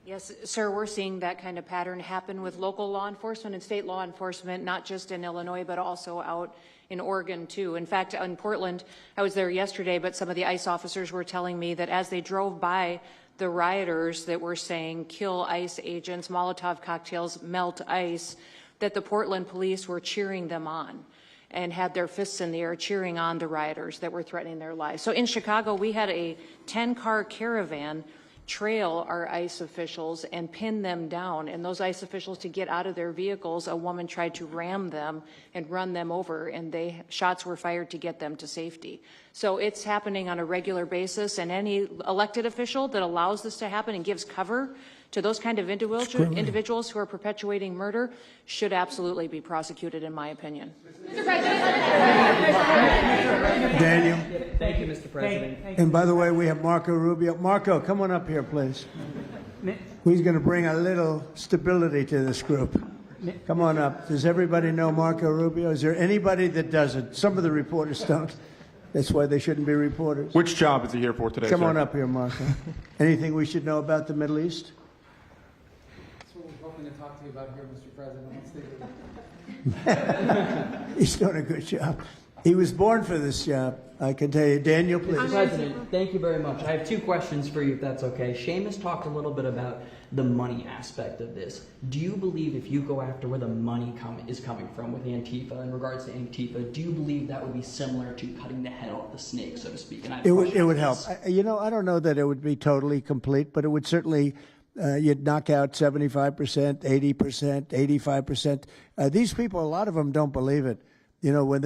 Yes, sir, we're seeing that kind of pattern happen with local law enforcement and state law enforcement, not just in Illinois, but also out in Oregon, too. In fact, in Portland, I was there yesterday, but some of the ICE officers were telling me that as they drove by the rioters that were saying, "Kill ICE agents, Molotov cocktails, melt ICE," that the Portland police were cheering them on and had their fists in the air cheering on the rioters that were threatening their lives. So in Chicago, we had a 10-car caravan trail our ICE officials and pin them down. And those ICE officials, to get out of their vehicles, a woman tried to ram them and run them over, and shots were fired to get them to safety. So it's happening on a regular basis, and any elected official that allows this to happen and gives cover to those kind of individuals who are perpetuating murder should absolutely be prosecuted, in my opinion. Daniel. Thank you, Mr. President. And by the way, we have Marco Rubio. Marco, come on up here, please. He's going to bring a little stability to this group. Come on up. Does everybody know Marco Rubio? Is there anybody that doesn't? Some of the reporters don't. That's why they shouldn't be reporters. Which job is he here for today, Come sir? on up here, Marco. Anything we should know about the Middle East? That's what we're hoping to talk to you about here, Mr. President. He's doing a good job. He was born for this job, I can tell you. Daniel, please. Mr. President, thank you very much. I have two questions for you, if that's okay. Seamus talked a little bit about the money aspect of this. Do you believe if you go after where the money is coming from with Antifa, in regards to Antifa, do you believe that would be similar to cutting the head off the snake, so to speak? And It would help. I don't know that it would be totally complete, but it would certainly, you'd knock out 75%, 80%, 85%. These people, a lot of them don't believe it. You know, when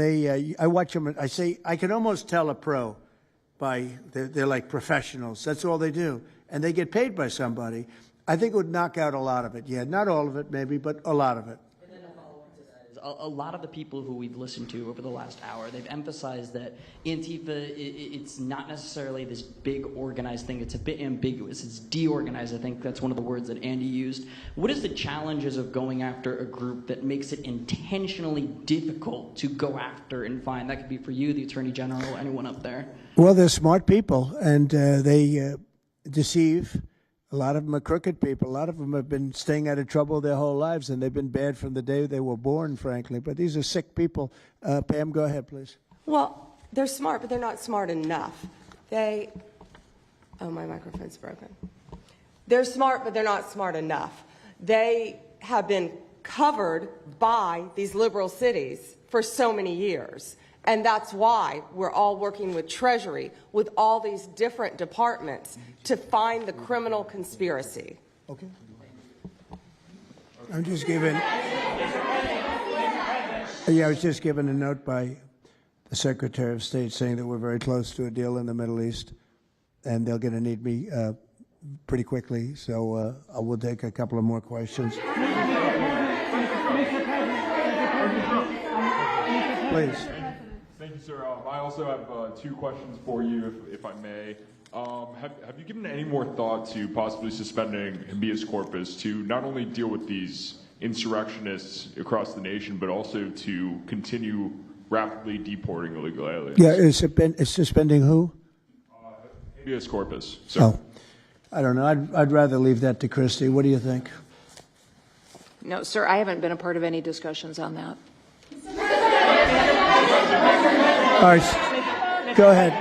I watch them, I say, I can almost tell a pro they're like professionals. That's all they do. And they get paid by somebody. I think it would knock out a lot of it. Yeah, not all of it maybe, but a lot of it. And then a follow-up to that is a lot of the people who we've listened to over the last hour, they've emphasized that Antifa, it's not necessarily this big organized thing. It's a bit ambiguous. It's deorganized. I think that's one of the words that Andy used. What is the challenges of going after a group that makes it intentionally difficult to go after and find? That could be for you, the Attorney General, anyone up there. Well, they're smart people, and they deceive. A lot of them are crooked people. A lot of them have been staying out of trouble their whole lives, and they've been bad from the day they were born, frankly. But these are sick people. Pam, go ahead, please. Well, they're smart, but they're not smart enough. Oh, my microphone's broken. They're smart, but they're not smart enough. They have been covered by these liberal cities for so many years. And that's why we're all working with Treasury, with all these different departments, to find the criminal conspiracy. Okay. I'm just giving. I was just given a note by the Secretary of State saying that we're very close to a deal in the Middle East, and they're going to need me pretty quickly. So I will take a couple of more questions. Please. Thank you, sir. I also have two questions for you, if I may. Have you given any more thought to possibly suspending habeas corpus to not only deal with these insurrectionists across the nation, but also to continue rapidly deporting illegal aliens? Yeah, it's suspending who? Habeas corpus, sir. Oh, I don't know. I'd rather leave that to Christie. What do you think? No, sir, I haven't been a part of any discussions on that. All right, go ahead.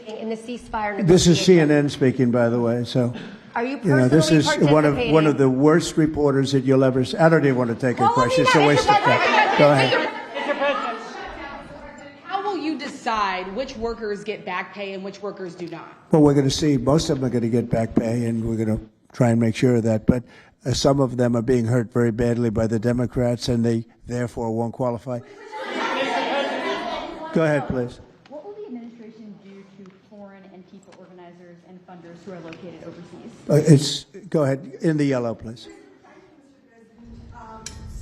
In the ceasefire This is CNN speaking, by the way. So, Are you You know, this is participating? one of the worst reporters that you'll ever see. I don't even want to take a question. It's a waste of time. Go ahead. Mr. President, how will you decide which workers get back pay and which workers do not? Well, we're going to see. Most of them are going to get back pay, and we're going to try and make sure of that. But some of them are being hurt very badly by the Democrats, and they therefore won't qualify. Go ahead, please. What will the administration do to foreign Antifa organizers and funders who are located overseas? Go ahead. In the yellow, please.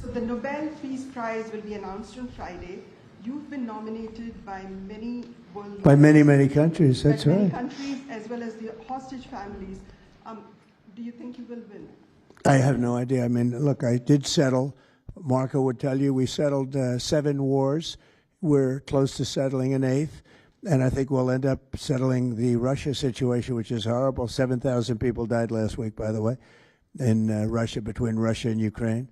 So the Nobel Peace Prize will be announced on Friday. You've been nominated by many world By many, many countries. That's by many right. countries as well as the hostage families. Do you think you will win? I have no idea. I mean, look, I did settle. Marco would tell you we settled 7 wars. We're close to settling an 8th. And I think we'll end up settling the Russia situation, which is horrible. 7,000 people died last week, by the way, in Russia, between Russia and Ukraine.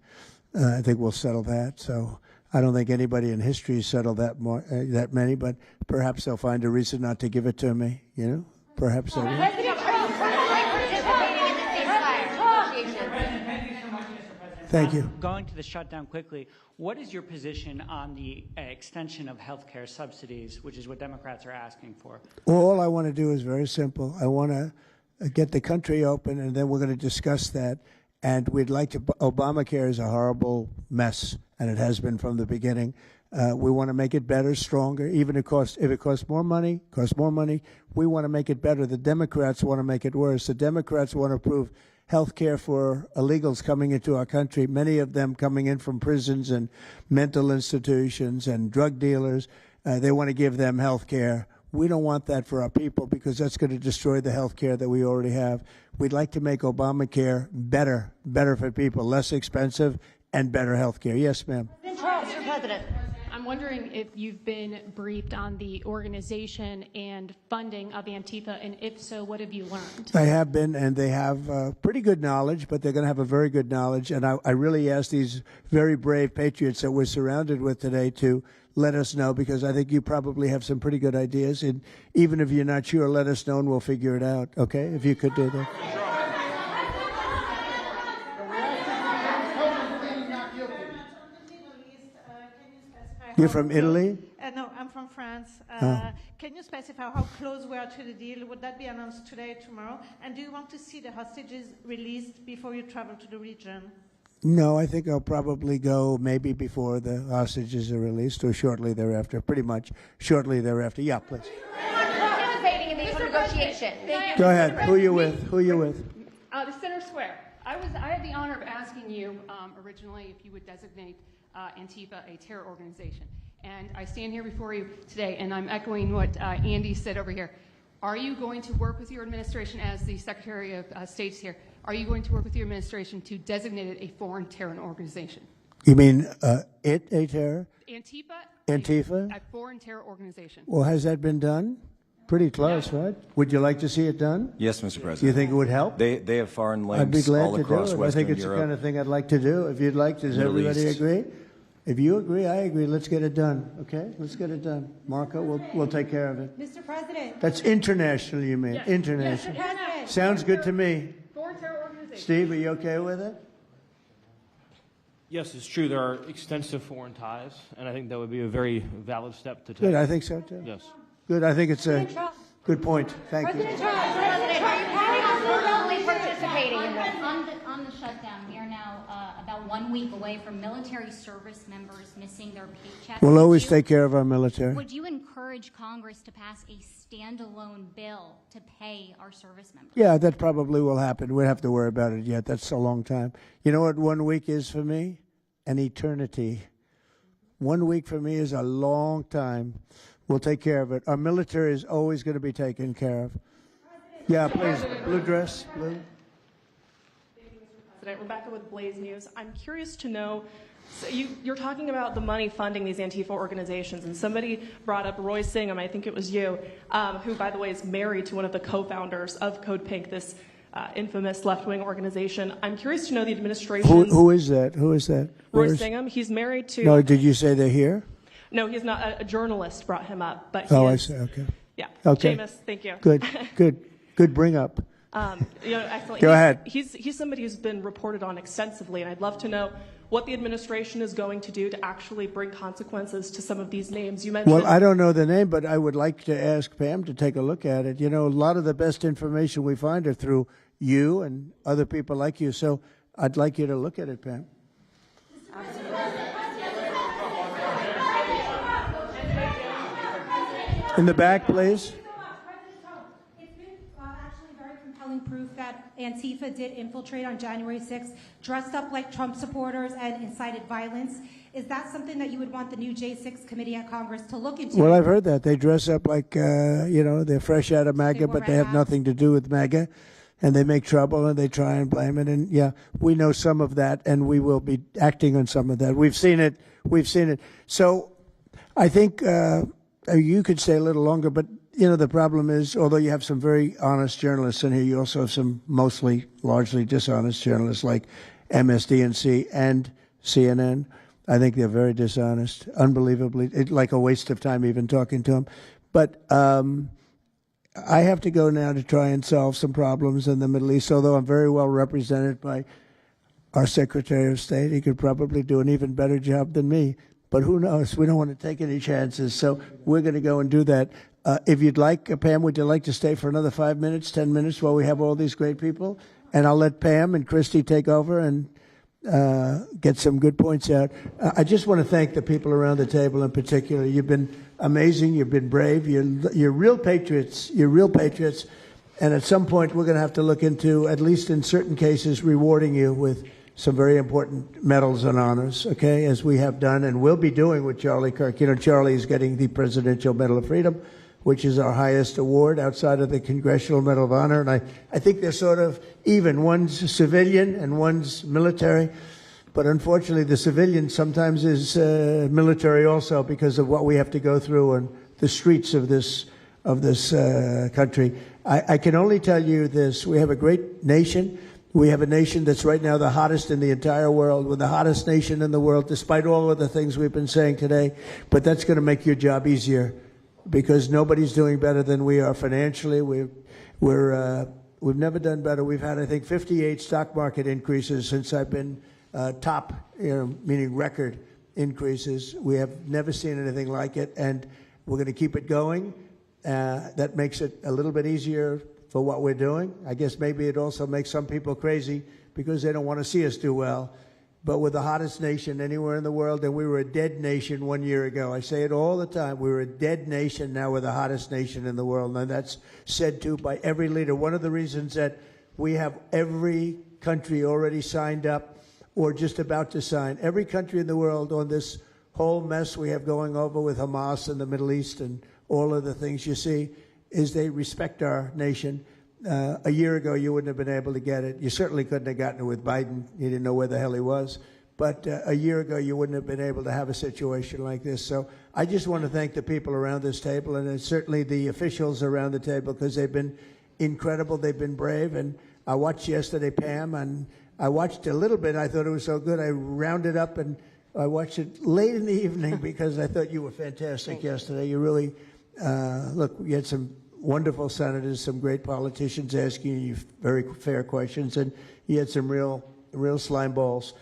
I think we'll settle that. So I don't think anybody in history has settled that many, but perhaps they'll find a reason not to give it to me, you know? Perhaps they will. Thank you. Going to the shutdown quickly, what is your position on the extension of health care subsidies, which is what Democrats are asking for? Well, all I want to do is very simple. I want to get the country open, and then we're going to discuss that. And we'd like to, Obamacare is a horrible mess, and it has been from the beginning. We want to make it better, stronger, even if it costs more money, we want to make it better. The Democrats want to make it worse. The Democrats want to approve health care for illegals coming into our country, many of them coming in from prisons and mental institutions and drug dealers. They want to give them health care. We don't want that for our people because that's going to destroy the health care that we already have. We'd like to make Obamacare better for people, less expensive and better health care. Yes, ma'am. Mr. President. I'm wondering if you've been briefed on the organization and funding of Antifa, and if so, what have you learned? They have been, and they have pretty good knowledge, but they're going to have a very good knowledge. And I really ask these very brave patriots that we're surrounded with today to let us know, because I think you probably have some pretty good ideas. And even if you're not sure, let us know and we'll figure it out, okay? If you could do that. You're from Italy? No, I'm from France. Can you specify how close we are to the deal? Would that be announced today, tomorrow? And do you want to see the hostages released before you travel to the region? No, I think I'll probably go maybe before the hostages are released or shortly thereafter, pretty much shortly thereafter. Yeah, please. Participating in the negotiation. Go ahead. Who are you with? The Center Square. I had the honor of asking you originally if you would designate Antifa a terror organization. And I stand here before you today, and I'm echoing what Andy said over here. Are you going to work with your administration, as the Secretary of State's here, are you going to work with your administration to designate it a foreign terror organization? You mean a terror? Antifa? A foreign terror organization. Well, has that been done? Pretty close, right? Would you like to see it done? Yes, Mr. President. Do you think it would help? They have foreign links I'd be glad all to across do it. Western I think it's Europe. the kind of thing I'd like to do. If you'd like, does Middle everybody East. agree? If you agree, I agree. Let's get it done, okay? Let's get it done. Marco, we'll take care of it. Mr. President. That's international, you mean? Yes. International. Yes, Mr. President. Sounds good to me. Foreign terror organization. Steve, are you okay with it? Yes, it's true. There are extensive foreign ties, and I think that would be a very valid step to take. Good, I think so too. Yes. Good, I think it's a good point. Thank you. President, are you planning on formally participating in this? On the shutdown, we are now about 1 week away from military service members missing their paychecks. We'll always take care of our military. Would you encourage Congress to pass a standalone bill to pay our service members? Yeah, that probably will happen. We don't have to worry about it yet. That's a long time. You know what 1 week is for me? An eternity. 1 week for me is a long time. We'll take care of it. Our military is always going to be taken care of. Yeah, please. Blue dress. Blue. President, Rebecca with Blaze News. I'm curious to know, so you're talking about the money funding these Antifa organizations, and somebody brought up Roy Singham, I think it was you, who, by the way, is married to one of the co-founders of Code Pink, this infamous left-wing organization. I'm curious to know the administration. Who is that? Who is that? Roy Singham. He's married to. No, did you say they're here? No, he's not. A journalist brought him up, but Oh, I is, see. Okay. Yeah. Okay. Seamus, thank you. Good. Good bring up. Excellent. Go ahead. He's somebody who's been reported on extensively, and I'd love to know what the administration is going to do to actually bring consequences to some of these names. You mentioned. Well, I don't know the name, but I would like to ask Pam to take a look at it. You know, a lot of the best information we find are through you and other people like you. So I'd like you to look at it, Pam. In the back, please. Proof that Antifa did infiltrate on January 6th, dressed up like Trump supporters and incited violence. Is that something that you would want the new J6 committee at Congress to look into? Well, I've heard that. They dress up like, they're fresh out of MAGA, but they have nothing to do with MAGA. And they make trouble and they try and blame it. And yeah, we know some of that and we will be acting on some of that. We've seen it. So I think you could stay a little longer, but you know, the problem is, although you have some very honest journalists in here, you also have some largely dishonest journalists like MSDNC and CNN. I think they're very dishonest, unbelievably, like a waste of time even talking to them. But I have to go now to try and solve some problems in the Middle East, although I'm very well represented by our Secretary of State. He could probably do an even better job than me. But who knows? We don't want to take any chances. So we're going to go and do that. If you'd like, Pam, would you like to stay for another 5 minutes, 10 minutes while we have all these great people? And I'll let Pam and Christy take over and get some good points out. I just want to thank the people around the table in particular. You've been amazing. You've been brave. You're real patriots. You're real patriots. And at some point, we're going to have to look into, at least in certain cases, rewarding you with some very important medals and honors, okay, as we have done and will be doing with Charlie Kirk. You know, Charlie is getting the Presidential Medal of Freedom, which is our highest award outside of the Congressional Medal of Honor. And I think they're sort of even. One's civilian and one's military. But unfortunately, the civilian sometimes is military also because of what we have to go through on the streets of this country. I can only tell you this. We have a great nation. We have a nation that's right now the hottest in the entire world. We're the hottest nation in the world, despite all of the things we've been saying today. But that's going to make your job easier because nobody's doing better than we are financially. We've never done better. We've had, I think, 58 stock market increases since I've been top, meaning record increases. We have never seen anything like it, and we're going to keep it going. That makes it a little bit easier for what we're doing. I guess maybe it also makes some people crazy because they don't want to see us do well. But we're the hottest nation anywhere in the world, and we were a dead nation 1 year ago. I say it all the time. We were a dead nation. Now we're the hottest nation in the world, and that's said to by every leader. One of the reasons that we have every country already signed up or just about to sign, every country in the world on this whole mess we have going over with Hamas in the Middle East and all of the things you see, is they respect our nation. A year ago, you wouldn't have been able to get it. You certainly couldn't have gotten it with Biden. You didn't know where the hell he was. But a year ago, you wouldn't have been able to have a situation like this. So I just want to thank the people around this table and certainly the officials around the table because they've been incredible. They've been brave. And I watched yesterday, Pam, and I watched a little bit. I thought it was so good. I rounded up and I watched it late in the evening because I thought you were fantastic yesterday. You really... look, you had some wonderful senators, some great politicians asking you very fair questions, and you had some real slime balls.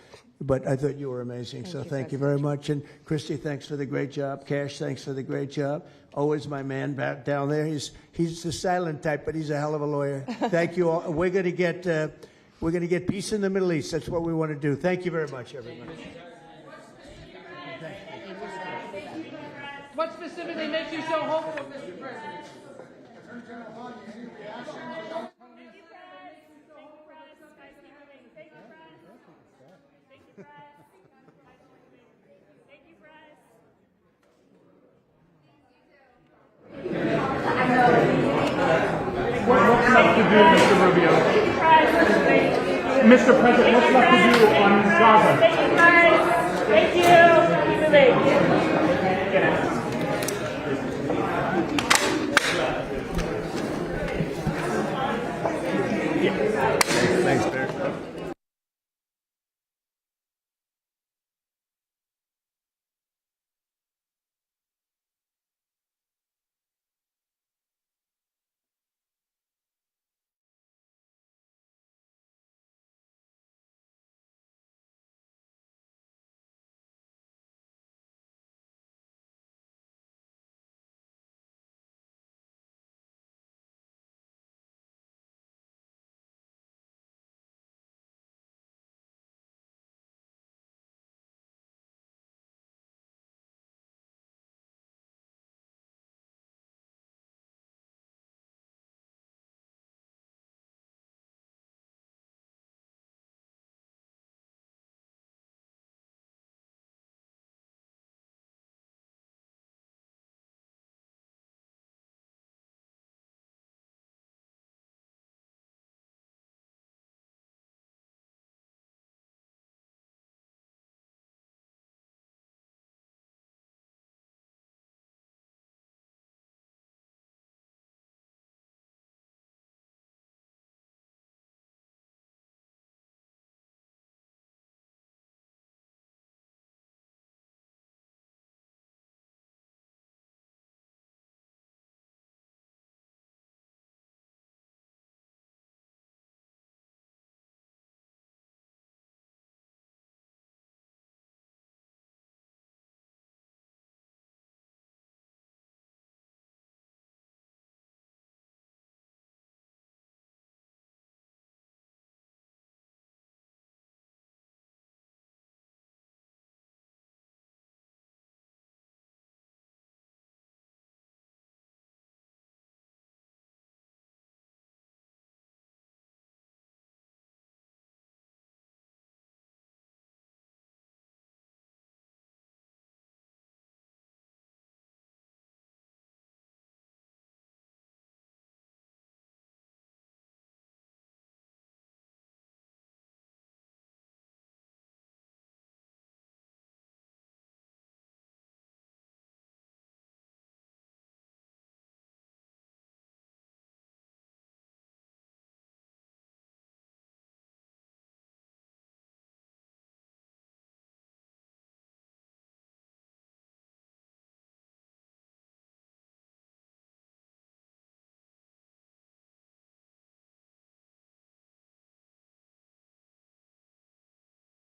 But I thought you were amazing, so thank you very much. And Christy, thanks for the great job. Cash, thanks for the great job. Always my man back down there. He's the silent type, but he's a hell of a lawyer. Thank you all. We're going to get peace in the Middle East. That's what we want to do. Thank you very much, everybody. What specifically makes you so hopeful, Mr. President? What's left to do, Mr. Rubio? Mr. President, what's left to do on Gaza? Thank you, guys. Thank you. Keep moving.